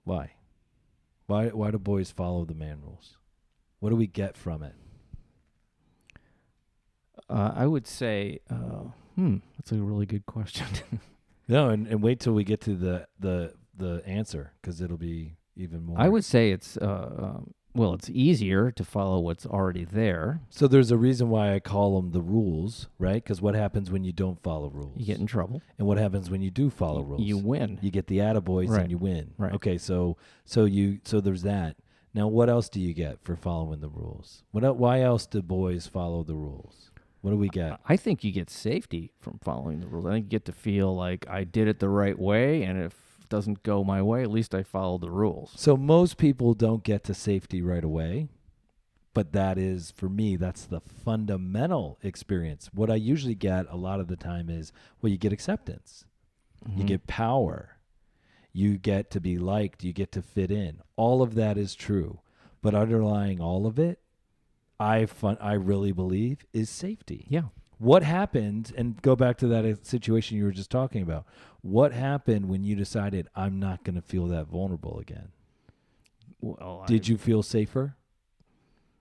S2: Why? Why do boys follow the man rules? What do we get from it?
S1: I would say, that's a really good question.
S2: No, and wait till we get to the answer, because it'll be even more.
S1: I would say it's it's easier to follow what's already there.
S2: So there's a reason why I call them the rules, right? Because what happens when you don't follow rules?
S1: You get in trouble.
S2: And what happens when you do follow rules?
S1: You win.
S2: You get the attaboys
S1: Right.
S2: and you win.
S1: Right.
S2: Okay, so there's that. Now, what else do you get for following the rules? Why else do boys follow the rules? What do we get?
S1: I think you get safety from following the rules. I think you get to feel like I did it the right way, and if it doesn't go my way, at least I followed the rules.
S2: So most people don't get to safety right away, but that is, for me, that's the fundamental experience. What I usually get a lot of the time is, you get acceptance.
S1: Mm-hmm.
S2: You get power. You get to be liked. You get to fit in. All of that is true. But underlying all of it, I really believe, is safety.
S1: Yeah.
S2: What happened, and go back to that situation you were just talking about, what happened when you decided, I'm not going to feel that vulnerable again?
S1: Well,
S2: Did you feel safer?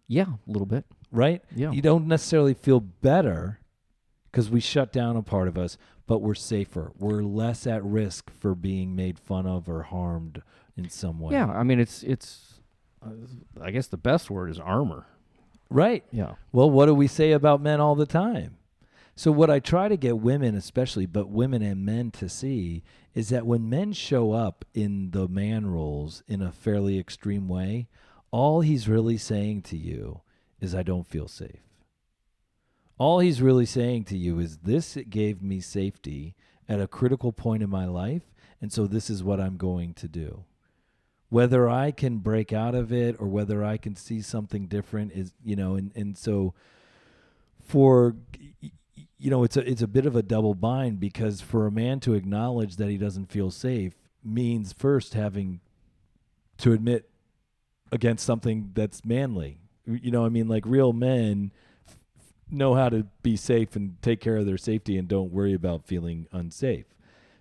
S1: Yeah, a little bit.
S2: Right?
S1: Yeah.
S2: You don't necessarily feel better because we shut down a part of us, but we're safer. We're less at risk for being made fun of or harmed in some way.
S1: Yeah, I mean, it's I guess the best word is armor.
S2: Right.
S1: Yeah.
S2: Well, what do we say about men all the time? So what I try to get women especially, but women and men to see, is that when men show up in the man roles in a fairly extreme way, all he's really saying to you is, I don't feel safe. All he's really saying to you is, this gave me safety at a critical point in my life, and so this is what I'm going to do. Whether I can break out of it or whether I can see something different is, and so for, it's a bit of a double bind, because for a man to acknowledge that he doesn't feel safe means first having to admit against something that's manly. Like real men know how to be safe and take care of their safety and don't worry about feeling unsafe.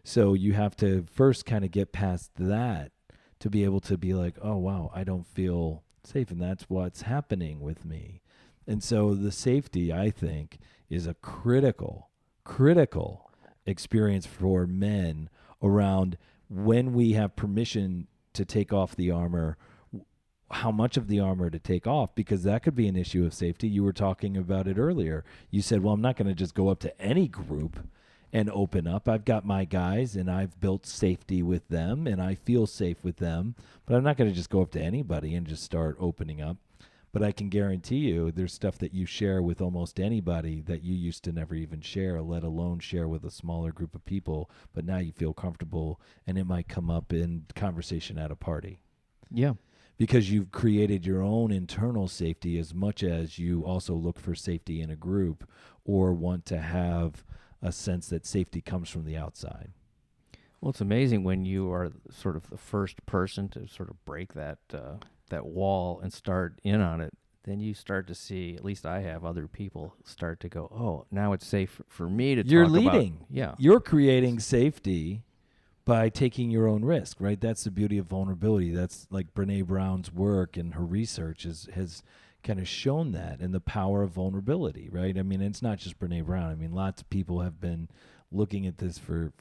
S2: So you have to first kind of get past that to be able to be like, oh, wow, I don't feel safe, and that's what's happening with me. And so the safety, I think, is a critical experience for men around when we have permission to take off the armor, how much of the armor to take off, because that could be an issue of safety. You were talking about it earlier. You said, well, I'm not going to just go up to any group and open up. I've got my guys and I've built safety with them and I feel safe with them, but I'm not going to just go up to anybody and just start opening up. But I can guarantee you there's stuff that you share with almost anybody that you used to never even share, let alone share with a smaller group of people, but now you feel comfortable and it might come up in conversation at a party.
S1: Yeah.
S2: Because you've created your own internal safety as much as you also look for safety in a group or want to have a sense that safety comes from the outside.
S1: Well, it's amazing when you are sort of the first person to sort of break that wall and start in on it. Then you start to see, at least I have, other people start to go, oh, now it's safe for me to
S2: You're
S1: talk
S2: leading.
S1: about. Yeah.
S2: You're creating safety by taking your own risk, right? That's the beauty of vulnerability. That's like Brene Brown's work and her research has kind of shown that, and the power of vulnerability, right? I mean, it's not just Brene Brown. I mean, lots of people have been looking at this for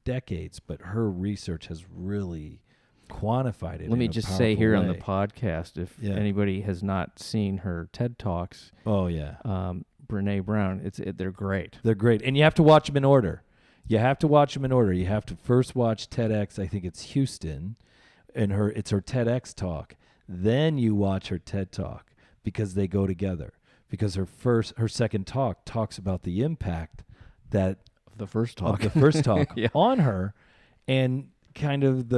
S2: decades, but her research has really quantified it.
S1: Let me just say here on the
S2: way.
S1: podcast, if anybody has not seen her TED Talks, Brene Brown, they're great.
S2: They're great, and you have to watch them in order. You have to watch them in order. You have to first watch TEDx. I think it's Houston, and it's her TEDx talk. Then you watch her TED Talk, because they go together. Because her second talk talks about the impact that
S1: the first talk
S2: yeah. on her, and kind of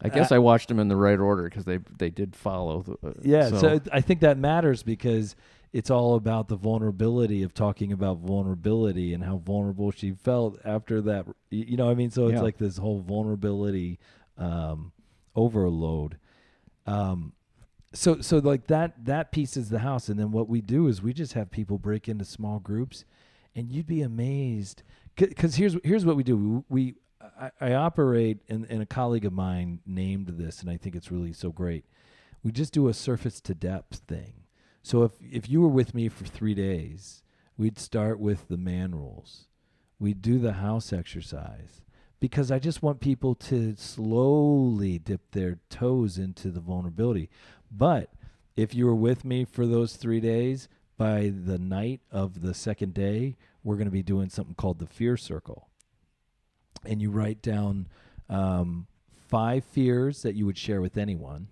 S1: I guess I watched them in the right order because they did follow.
S2: So I think that matters because it's all about the vulnerability of talking about vulnerability and how vulnerable she felt after that. You know what I mean? So it's like this whole vulnerability overload. So like that piece is the house. And then what we do is we just have people break into small groups, and you'd be amazed. Because here's what we do. I operate, and a colleague of mine named this, and I think it's really so great. We just do a surface to depth thing. So if you were with me for 3 days, we'd start with the man rules. We'd do the house exercise because I just want people to slowly dip their toes into the vulnerability. But if you were with me for those 3 days, by the night of the second day, we're going to be doing something called the fear circle. And you write down 5 fears that you would share with anyone,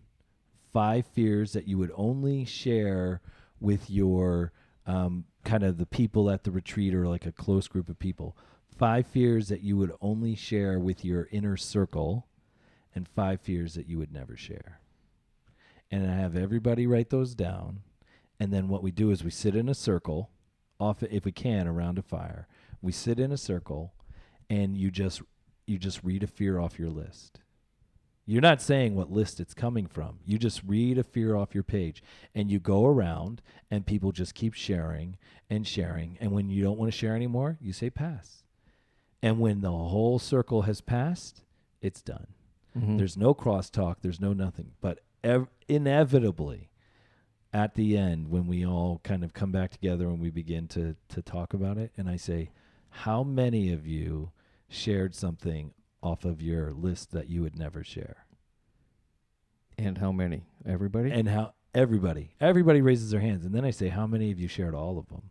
S2: 5 fears that you would only share with your kind of the people at the retreat or like a close group of people, 5 fears that you would only share with your inner circle, and 5 fears that you would never share. And I have everybody write those down. And then what we do is we sit in a circle, often if we can, around a fire. We sit in a circle, and you just read a fear off your list. You're not saying what list it's coming from. You just read a fear off your page, and you go around, and people just keep sharing and sharing. And when you don't want to share anymore, you say pass. And when the whole circle has passed, it's done. Mm-hmm. There's no crosstalk. There's no nothing. But inevitably, at the end, when we all kind of come back together and we begin to talk about it, and I say, how many of you shared something off of your list that you would never share?
S1: And how many? Everybody?
S2: And how everybody raises their hands. And then I say, how many of you shared all of them?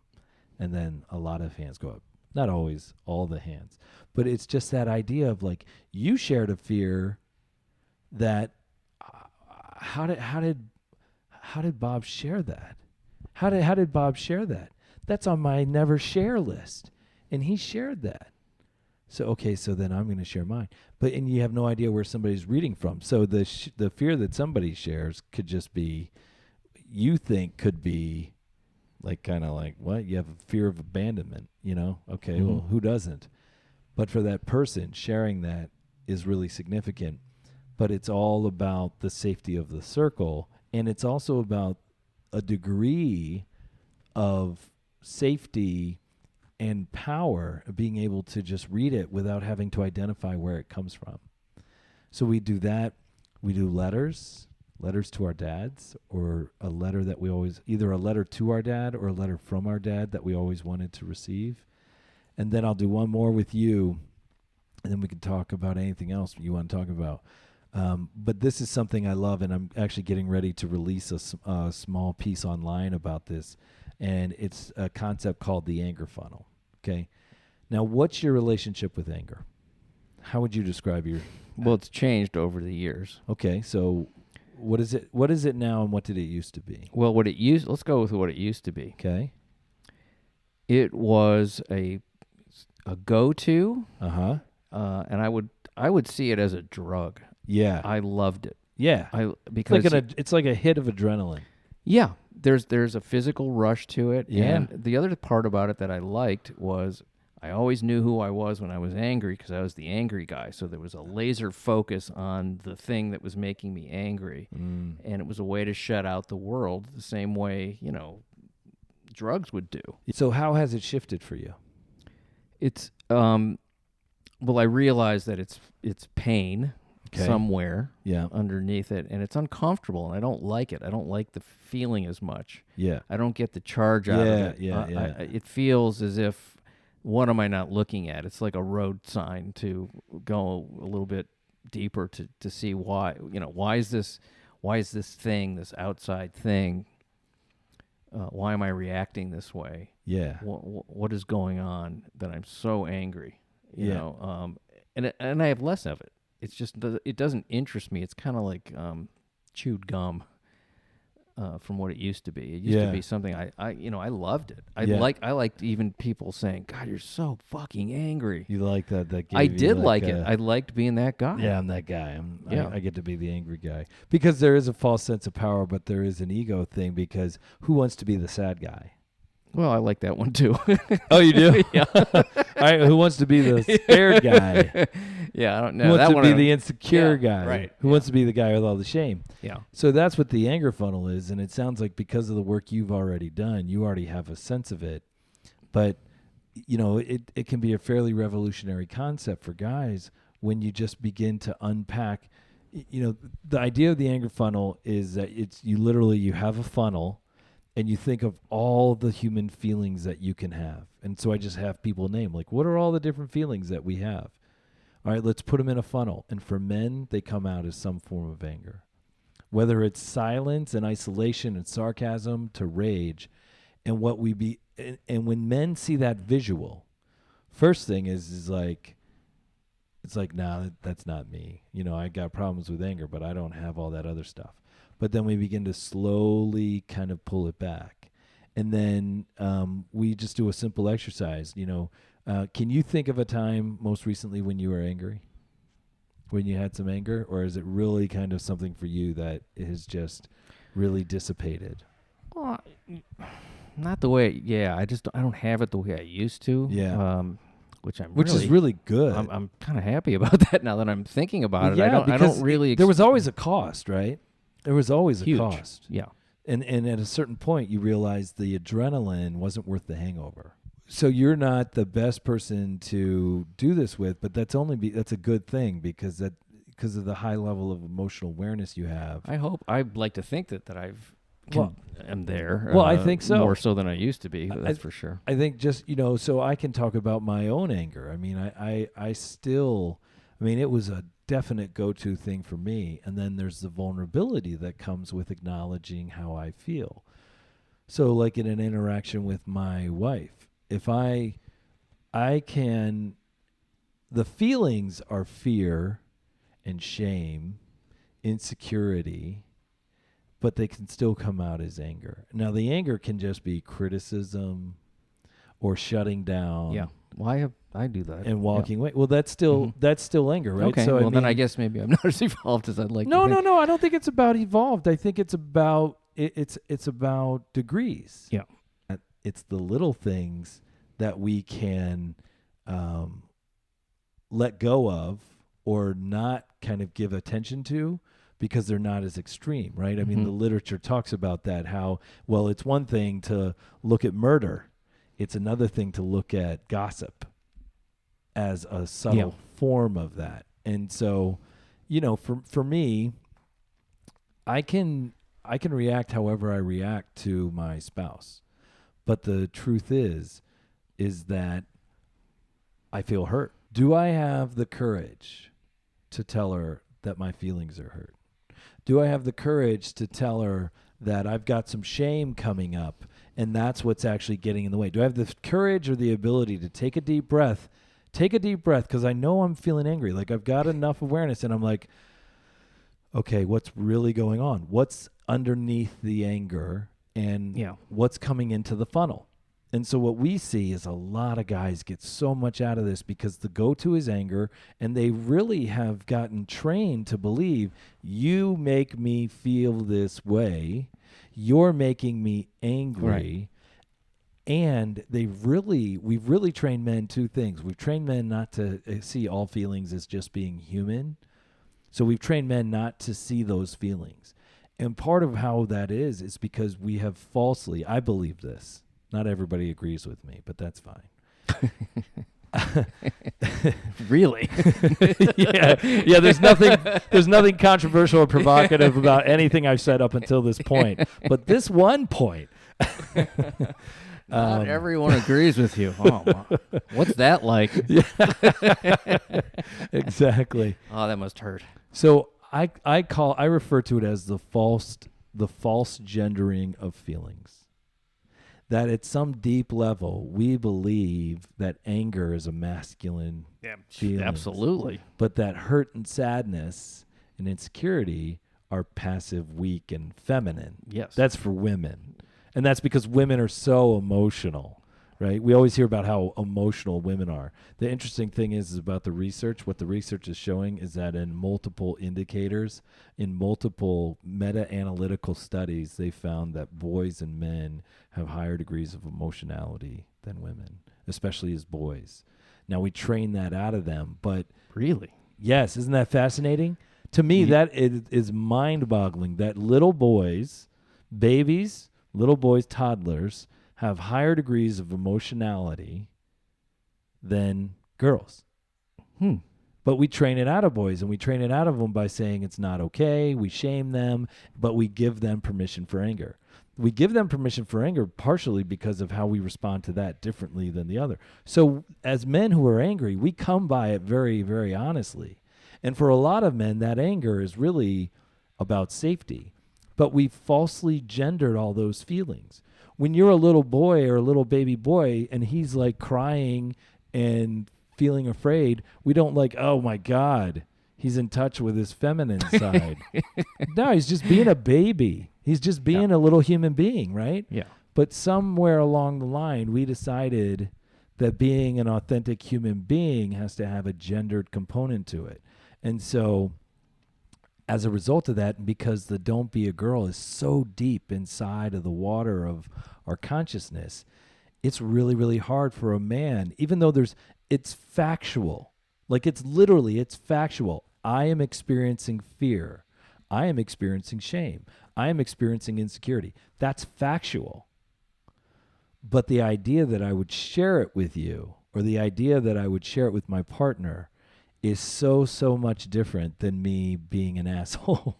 S2: And then a lot of hands go up. Not always all the hands, but it's just that idea of like, you shared a fear that how did Bob share that? How did Bob share that? That's on my never share list, and he shared that. So then I'm going to share mine. And you have no idea where somebody's reading from. So the fear that somebody shares could just be, you think could be like kind of like, what? You have a fear of abandonment, you know? Okay, mm-hmm. Well, who doesn't? But for that person, sharing that is really significant. But it's all about the safety of the circle, and it's also about a degree of safety and power of being able to just read it without having to identify where it comes from. So we do that. We do letters to our dads, or a letter that we always, either a letter to our dad or a letter from our dad that we always wanted to receive. And then I'll do one more with you, and then we can talk about anything else you want to talk about. But this is something I love, and I'm actually getting ready to release a small piece online about this, and it's a concept called the anger funnel. Okay. Now, what's your relationship with anger? How would you describe your...
S1: Well, it's changed over the years.
S2: Okay, so what is it? What is it now, and what did it used to be?
S1: Well, let's go with what it used to be.
S2: Okay.
S1: It was a go-to.
S2: Uh-huh.
S1: And I would see it as a drug.
S2: Yeah.
S1: I loved it.
S2: Yeah.
S1: Because
S2: it's like a hit of adrenaline.
S1: Yeah. There's a physical rush to it.
S2: Yeah.
S1: And the other part about it that I liked was I always knew who I was when I was angry because I was the angry guy. So there was a laser focus on the thing that was making me angry. Mm. And it was a way to shut out the world the same way, drugs would do.
S2: So how has it shifted for you?
S1: It's well, I realize that it's pain somewhere underneath it, and it's uncomfortable, and I don't like it. I don't like the feeling as much.
S2: Yeah.
S1: I don't get the charge out of it.
S2: Yeah.
S1: It feels as if, what am I not looking at? It's like a road sign to go a little bit deeper to see why. Why is this thing, this outside thing, why am I reacting this way?
S2: Yeah.
S1: What is going on that I'm so angry? You know, and I have less of it. It's just, it doesn't interest me. It's kind of like chewed gum. from what it used to be. It used to be something I loved it. I liked even people saying, "God, you're so fucking angry."
S2: You like that? That
S1: I
S2: gave you
S1: did like it. I liked being that guy.
S2: Yeah, I'm that guy. I get to be the angry guy because there is a false sense of power, but there is an ego thing because who wants to be the sad guy?
S1: Well, I like that one too.
S2: Oh, you do?
S1: Yeah.
S2: All right. Who wants to be the scared guy?
S1: Yeah, I don't know.
S2: Who wants
S1: that
S2: to
S1: one
S2: be the insecure guy?
S1: Right.
S2: Who wants to be the guy with all the shame?
S1: Yeah.
S2: So that's what the anger funnel is, and it sounds like because of the work you've already done, you already have a sense of it. But it can be a fairly revolutionary concept for guys when you just begin to unpack. The idea of the anger funnel is that you have a funnel. And you think of all the human feelings that you can have. And so I just have people name, like, what are all the different feelings that we have? All right, let's put them in a funnel. And for men, they come out as some form of anger. Whether it's silence and isolation and sarcasm to rage. And and when men see that visual, first thing is like, it's like, nah, that's not me. I got problems with anger, but I don't have all that other stuff. But then we begin to slowly kind of pull it back. And then we just do a simple exercise. Can you think of a time most recently when you were angry? When you had some anger? Or is it really kind of something for you that has just really dissipated?
S1: Well, not the way, I don't have it the way I used to.
S2: Yeah.
S1: Which
S2: is really good.
S1: I'm kind of happy about that now that I'm thinking about it.
S2: Yeah,
S1: I don't really...
S2: there was always a cost, right? There was always
S1: Huge.
S2: a cost.
S1: Yeah.
S2: And at a certain point, you realize the adrenaline wasn't worth the hangover. So you're not the best person to do this with, but that's a good thing because of the high level of emotional awareness you have.
S1: I'd like to think that am there.
S2: Well, I think so.
S1: More so than I used to be, that's for sure.
S2: I think just, so I can talk about my own anger. I mean, it was a definite go-to thing for me. And then there's the vulnerability that comes with acknowledging how I feel. So like in an interaction with my wife, if the feelings are fear and shame, insecurity, but they can still come out as anger. Now the anger can just be criticism or shutting down.
S1: Yeah. Well, I do that.
S2: And walking away. Well, that's still anger, right?
S1: Okay. So then I guess maybe I'm not as evolved as I'd like to think.
S2: No. I don't think it's about evolved. I think it's about it's about degrees.
S1: Yeah.
S2: It's the little things that we can let go of or not kind of give attention to because they're not as extreme, right? I mean, the literature talks about that, how, well, it's one thing to look at murder. It's another thing to look at gossip as a subtle form of that. And so, for me, I can react however I react to my spouse. But the truth is that I feel hurt. Do I have the courage to tell her that my feelings are hurt? Do I have the courage to tell her that I've got some shame coming up and that's what's actually getting in the way? Do I have the courage or the ability to take a deep breath because I know I'm feeling angry. Like I've got enough awareness and I'm like, okay, what's really going on? What's underneath the anger and what's coming into the funnel? And so what we see is a lot of guys get so much out of this because the go-to is anger, and they really have gotten trained to believe, you make me feel this way, you're making me angry. Right. And we've really trained men two things. We've trained men not to see all feelings as just being human. So we've trained men not to see those feelings. And part of how that is because we have falsely, I believe this. Not everybody agrees with me, but that's fine.
S1: Really?
S2: Yeah. There's nothing controversial or provocative about anything I've said up until this point. But this one point,
S1: not everyone agrees with you. Oh, what's that like?
S2: Yeah. Exactly.
S1: Oh, that must hurt.
S2: So I refer to it as the false gendering of feelings. That at some deep level, we believe that anger is a masculine feeling.
S1: Absolutely.
S2: But that hurt and sadness and insecurity are passive, weak, and feminine.
S1: Yes.
S2: That's for women. And that's because women are so emotional, right? We always hear about how emotional women are. The interesting thing is about the research. What the research is showing is that in multiple indicators, in multiple meta-analytical studies, they found that boys and men have higher degrees of emotionality than women, especially as boys. Now, we train that out of them, but...
S1: Really?
S2: Yes, isn't that fascinating? To me, that is mind-boggling that little boys, babies, little boys, toddlers, have higher degrees of emotionality than girls. But we train it out of boys, and we train it out of them by saying it's not okay. We shame them, but we give them permission for anger. We give them permission for anger partially because of how we respond to that differently than the other. So as men who are angry, we come by it very, very honestly. And for a lot of men, that anger is really about safety. But we falsely gendered all those feelings. When you're a little boy or a little baby boy and he's like crying and feeling afraid, we don't like, oh my God, he's in touch with his feminine side. No, he's just being a baby. He's just being a little human being, right?
S1: Yeah.
S2: But somewhere along the line, we decided that being an authentic human being has to have a gendered component to it. And so as a result of that, because the don't be a girl is so deep inside of the water of our consciousness, it's really, really hard for a man, even though it's factual. Like it's factual. I am experiencing fear. I am experiencing shame. I am experiencing insecurity. That's factual. But the idea that I would share it with you, or the idea that I would share it with my partner, is so much different than me being an asshole.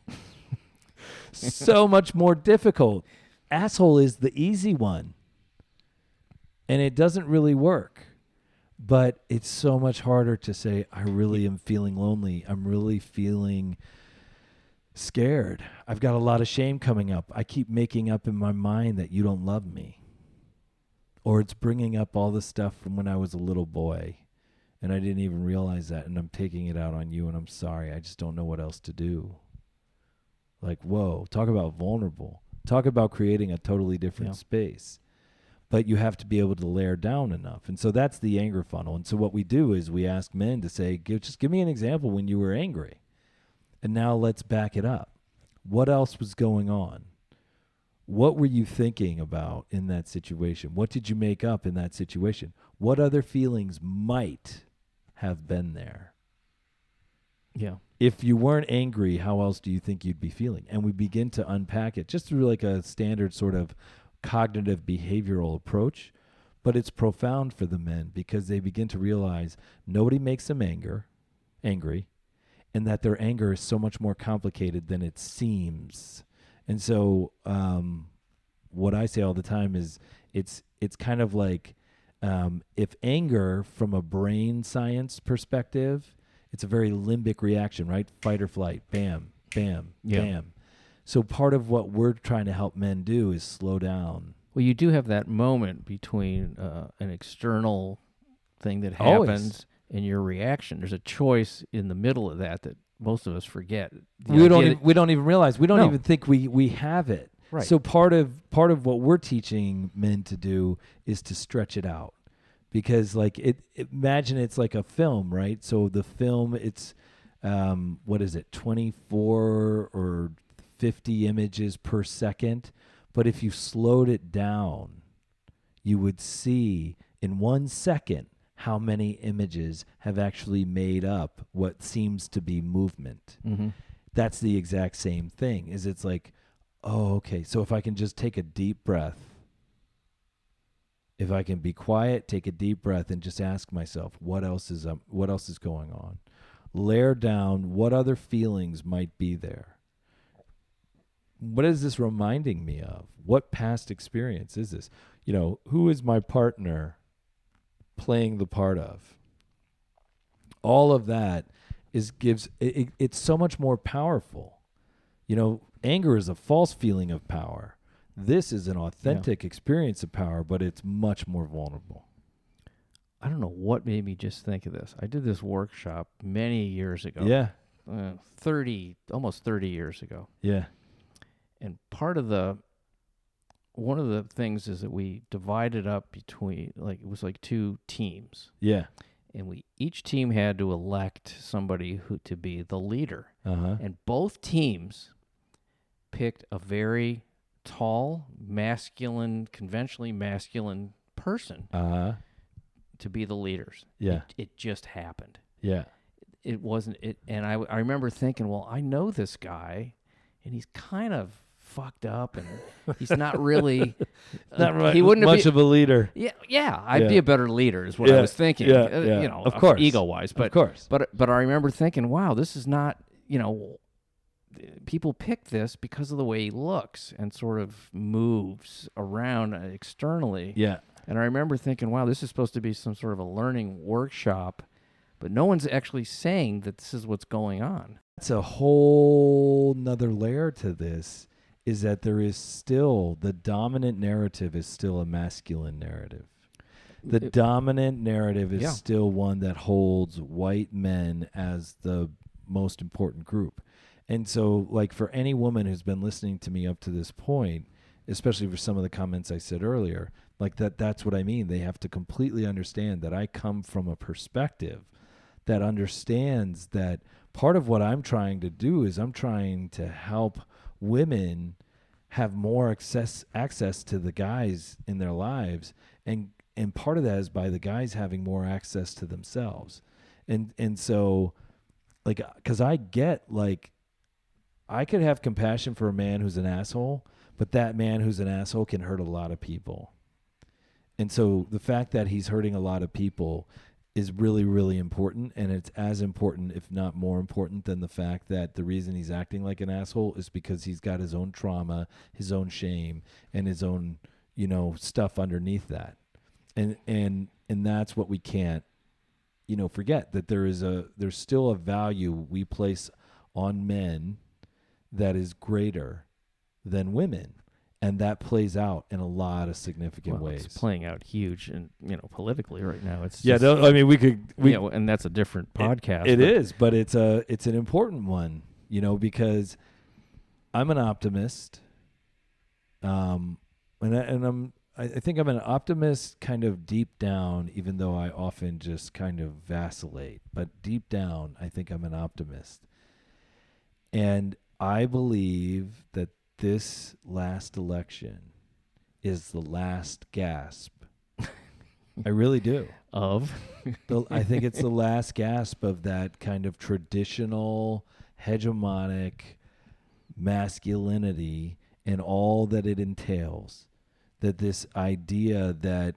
S2: So much more difficult. Asshole is the easy one. And it doesn't really work. But it's so much harder to say, I really am feeling lonely. I'm really feeling scared. I've got a lot of shame coming up. I keep making up in my mind that you don't love me. Or it's bringing up all the stuff from when I was a little boy. And I didn't even realize that, and I'm taking it out on you, and I'm sorry. I just don't know what else to do. Like, whoa, talk about vulnerable. Talk about creating a totally different space. But you have to be able to layer down enough. And so that's the anger funnel. And so what we do is we ask men to say, just give me an example when you were angry. And now let's back it up. What else was going on? What were you thinking about in that situation? What did you make up in that situation? What other feelings might have been there?
S1: Yeah.
S2: If you weren't angry, how else do you think you'd be feeling? And we begin to unpack it just through like a standard sort of cognitive behavioral approach. But it's profound for the men because they begin to realize nobody makes them angry, and that their anger is so much more complicated than it seems. And so what I say all the time is it's kind of like if anger from a brain science perspective, it's a very limbic reaction, right? Fight or flight, bam, bam, bam. So part of what we're trying to help men do is slow down.
S1: Well, you do have that moment between an external thing that happens and your reaction. There's a choice in the middle of that most of us forget.
S2: We don't even realize. We don't even think we have it.
S1: Right.
S2: So part of what we're teaching men to do is to stretch it out. Because imagine it's like a film, right? So the film, it's, 24 or 50 images per second. But if you slowed it down, you would see in 1 second how many images have actually made up what seems to be movement.
S1: Mm-hmm.
S2: That's the exact same thing. It's like, oh, okay. So if I can just take a deep breath, if I can be quiet, take a deep breath, and just ask myself, what else is going on? Layer down what other feelings might be there. What is this reminding me of? What past experience is this? Who is my partner playing the part of? All of that it's so much more powerful. Anger is a false feeling of power. This is an authentic experience of power, but it's much more vulnerable.
S1: I don't know what made me just think of this. I did this workshop many years ago.
S2: Yeah.
S1: almost 30 years ago.
S2: Yeah.
S1: And one of the things is that we divided up between, it was like two teams.
S2: Yeah.
S1: And each team had to elect somebody to be the leader.
S2: Uh-huh.
S1: And both teams picked a very tall, conventionally masculine person to be the leaders.
S2: Yeah.
S1: It just happened.
S2: Yeah.
S1: It wasn't it, and I remember thinking, well, I know this guy, and he's kind of fucked up, and he's not really
S2: He wouldn't much of a leader.
S1: Yeah, I'd be a better leader, is what I was thinking.
S2: Yeah. Of course,
S1: ego-wise, but
S2: of course.
S1: But I remember thinking, wow, this is not, people pick this because of the way he looks and sort of moves around externally.
S2: Yeah.
S1: And I remember thinking, wow, this is supposed to be some sort of a learning workshop, but no one's actually saying that this is what's going on.
S2: That's a whole nother layer to this, is that there is still, the dominant narrative is still a masculine narrative. The dominant narrative is still one that holds white men as the most important group. And so, for any woman who's been listening to me up to this point, especially for some of the comments I said earlier, that's what I mean. They have to completely understand that I come from a perspective that understands that part of what I'm trying to do is I'm trying to help women have more access to the guys in their lives, and part of that is by the guys having more access to themselves. And so, because I get, I could have compassion for a man who's an asshole, but that man who's an asshole can hurt a lot of people. And so the fact that he's hurting a lot of people is really, really important, and it's as important, if not more important, than the fact that the reason he's acting like an asshole is because he's got his own trauma, his own shame, and his own, stuff underneath that. And that's what we can't, forget, that there's still a value we place on men that is greater than women. And that plays out in a lot of significant ways.
S1: It's playing out huge, and politically right now. It's
S2: and
S1: that's a different podcast.
S2: It is, but it's an important one, because I'm an optimist, and I think I'm an optimist kind of deep down, even though I often just kind of vacillate. But deep down, I think I'm an optimist, and I believe that this last election is the last gasp. I really do. I think it's the last gasp of that kind of traditional, hegemonic masculinity and all that it entails. That this idea that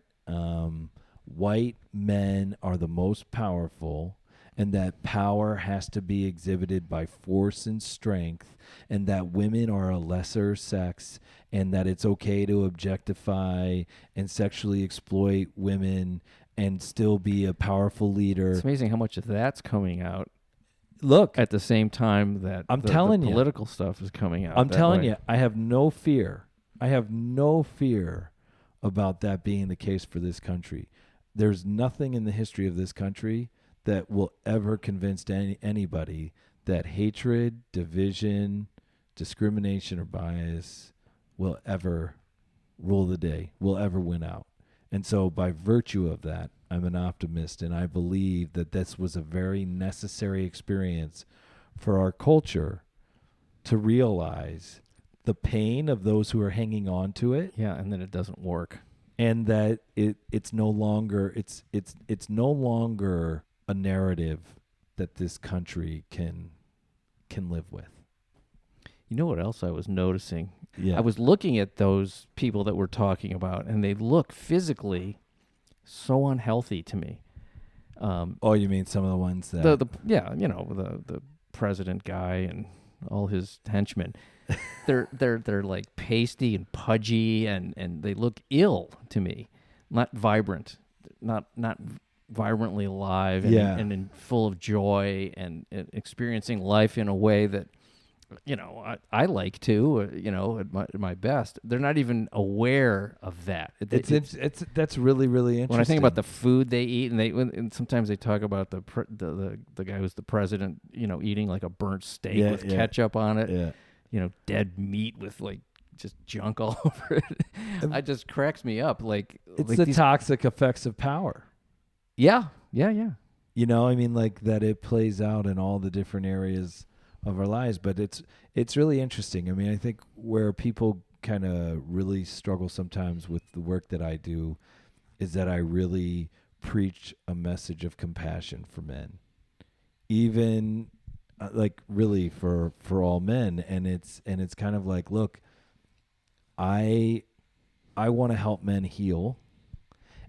S2: white men are the most powerful, and that power has to be exhibited by force and strength, and that women are a lesser sex, and that it's okay to objectify and sexually exploit women and still be a powerful leader.
S1: It's amazing how much of that's coming out.
S2: Look,
S1: at the same time that
S2: the
S1: political stuff is coming out.
S2: I'm telling you, I have no fear. I have no fear about that being the case for this country. There's nothing in the history of this country that will ever convince anybody that hatred, division, discrimination, or bias will ever rule the day, will ever win out. And so by virtue of that, I'm an optimist, and I believe that this was a very necessary experience for our culture to realize the pain of those who are hanging on to it.
S1: Yeah, and then it doesn't work.
S2: And that it's no longer no longer a narrative that this country can live with.
S1: You know what else I was noticing?
S2: Yeah.
S1: I was looking at those people that we're talking about, and they look physically so unhealthy to me.
S2: You mean some of the ones that
S1: the president guy and all his henchmen. they're like pasty and pudgy, and they look ill to me. Not vibrant, not vibrantly alive, and full of joy and experiencing life in a way that I like to, at my best. They're not even aware of that.
S2: That's really, really interesting.
S1: When I think about the food they eat, and sometimes they talk about the guy who's the president, eating like a burnt steak with ketchup on it, dead meat with like just junk all over it. It just cracks me up.
S2: It's the toxic effects of power.
S1: Yeah.
S2: Like that it plays out in all the different areas of our lives, but it's really interesting. I think where people kind of really struggle sometimes with the work that I do is that I really preach a message of compassion for men, even really for all men, and it's kind of like, look, I want to help men heal,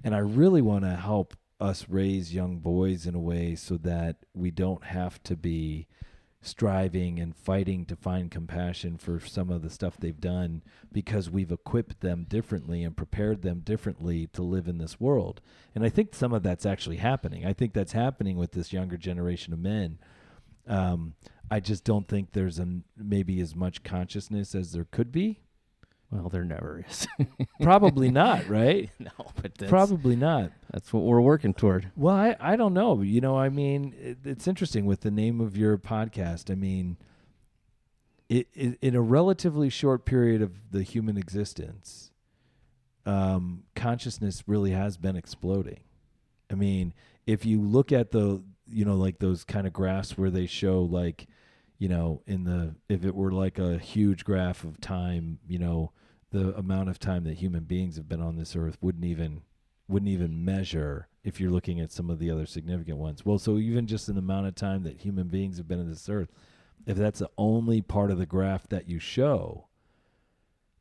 S2: and I really want to help us raise young boys in a way so that we don't have to be striving and fighting to find compassion for some of the stuff they've done, because we've equipped them differently and prepared them differently to live in this world. And I think some of that's actually happening. I think that's happening with this younger generation of men. I just don't think there's maybe as much consciousness as there could be.
S1: Well, there never is.
S2: Probably not, right?
S1: No, but
S2: probably not.
S1: That's what we're working toward.
S2: Well, I don't know. It's interesting with the name of your podcast. In a relatively short period of the human existence, consciousness really has been exploding. If you look at like those kind of graphs where they show if it were like a huge graph of time, the amount of time that human beings have been on this earth wouldn't even measure if you're looking at some of the other significant ones. Well, so even just in the amount of time that human beings have been on this earth, if that's the only part of the graph that you show,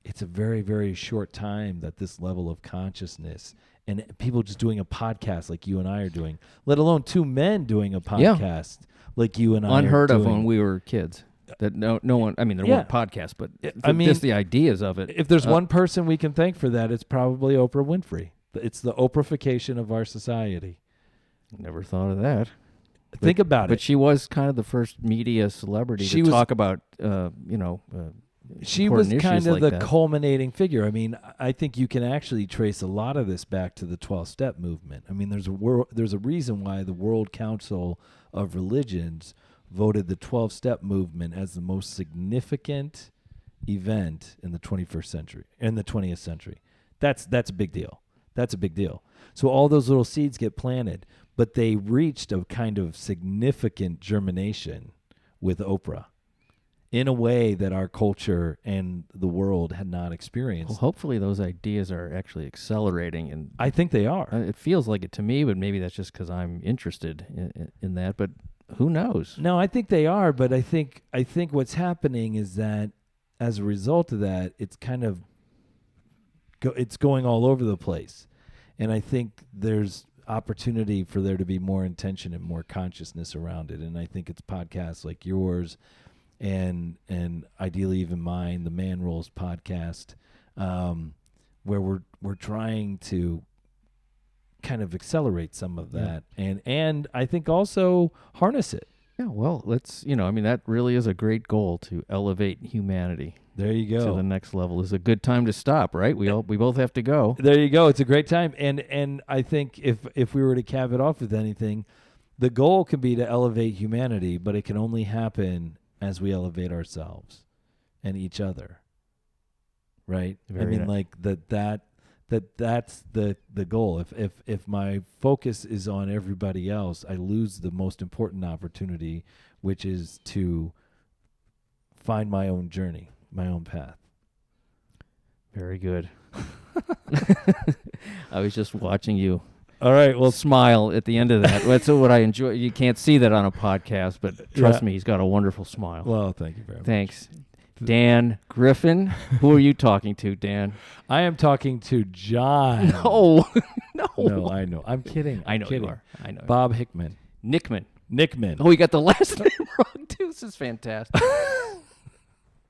S2: it's a very, very short time that this level of consciousness and people just doing a podcast like you and I are doing, let alone two men doing a podcast like you and I
S1: unheard
S2: are
S1: of
S2: doing.
S1: when we were kids. That no one. There weren't podcasts, but just the ideas of it.
S2: If there's one person we can thank for that, it's probably Oprah Winfrey. It's the Oprahification of our society.
S1: Never thought of that.
S2: Think about it.
S1: But she was kind of the first media celebrity to talk about,
S2: she was kind of
S1: like
S2: the culminating figure. I think you can actually trace a lot of this back to the 12-step movement. There's a reason why the World Council of Religions voted the 12-step movement as the most significant event in the 21st century, in the 20th century. That's a big deal. That's a big deal. So all those little seeds get planted, but they reached a kind of significant germination with Oprah in a way that our culture and the world had not experienced.
S1: Well, hopefully those ideas are actually accelerating. And
S2: I think they are.
S1: It feels like it to me, but maybe that's just because I'm interested in that. But who knows?
S2: No, I think they are. But I think what's happening is that as a result of that, it's kind of it's going all over the place. And I think there's opportunity for there to be more intention and more consciousness around it. And I think it's podcasts like yours and ideally even mine, the Man Rolls podcast, where we're trying to kind of accelerate some of that and I think also harness it.
S1: Yeah, well, let's, that really is a great goal, to elevate humanity.
S2: There you go.
S1: To the next level. Is a good time to stop, right? We both have to go.
S2: There you go. It's a great time. And I think if we were to cap it off with anything, the goal can be to elevate humanity, but it can only happen as we elevate ourselves and each other. Right?
S1: Very nice.
S2: That's the goal. If my focus is on everybody else, I lose the most important opportunity, which is to find my own journey, my own path.
S1: Very good. I was just watching you.
S2: All right, well,
S1: smile at the end of that. That's what I enjoy. You can't see that on a podcast, but trust me, he's got a wonderful smile.
S2: Well, thank you very much.
S1: Thanks. Dan Griffin. Who are you talking to, Dan?
S2: I am talking to John.
S1: No.
S2: No, I know. I'm kidding.
S1: I know
S2: kidding.
S1: You are. I know.
S2: Bob Hickman.
S1: Nickman. Oh, you got the last name wrong, too. This is fantastic.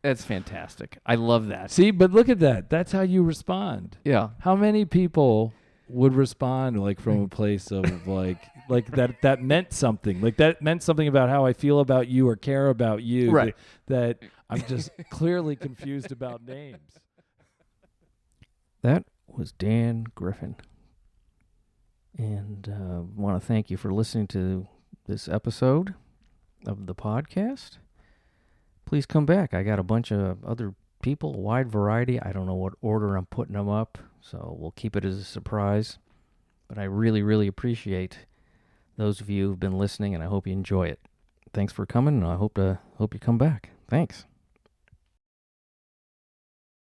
S1: That's fantastic. I love that.
S2: See, but look at that. That's how you respond.
S1: Yeah.
S2: How many people would respond from a place of like that meant something, like that meant something about how I feel about you or care about you,
S1: right?
S2: That I'm just clearly confused about names.
S1: That was Dan Griffin. And want to thank you for listening to this episode of the podcast. Please come back. I got a bunch of other people, a wide variety. I don't know what order I'm putting them up, so we'll keep it as a surprise. But I really, really appreciate those of you who've been listening, and I hope you enjoy it. Thanks for coming, and I hope you come back. Thanks.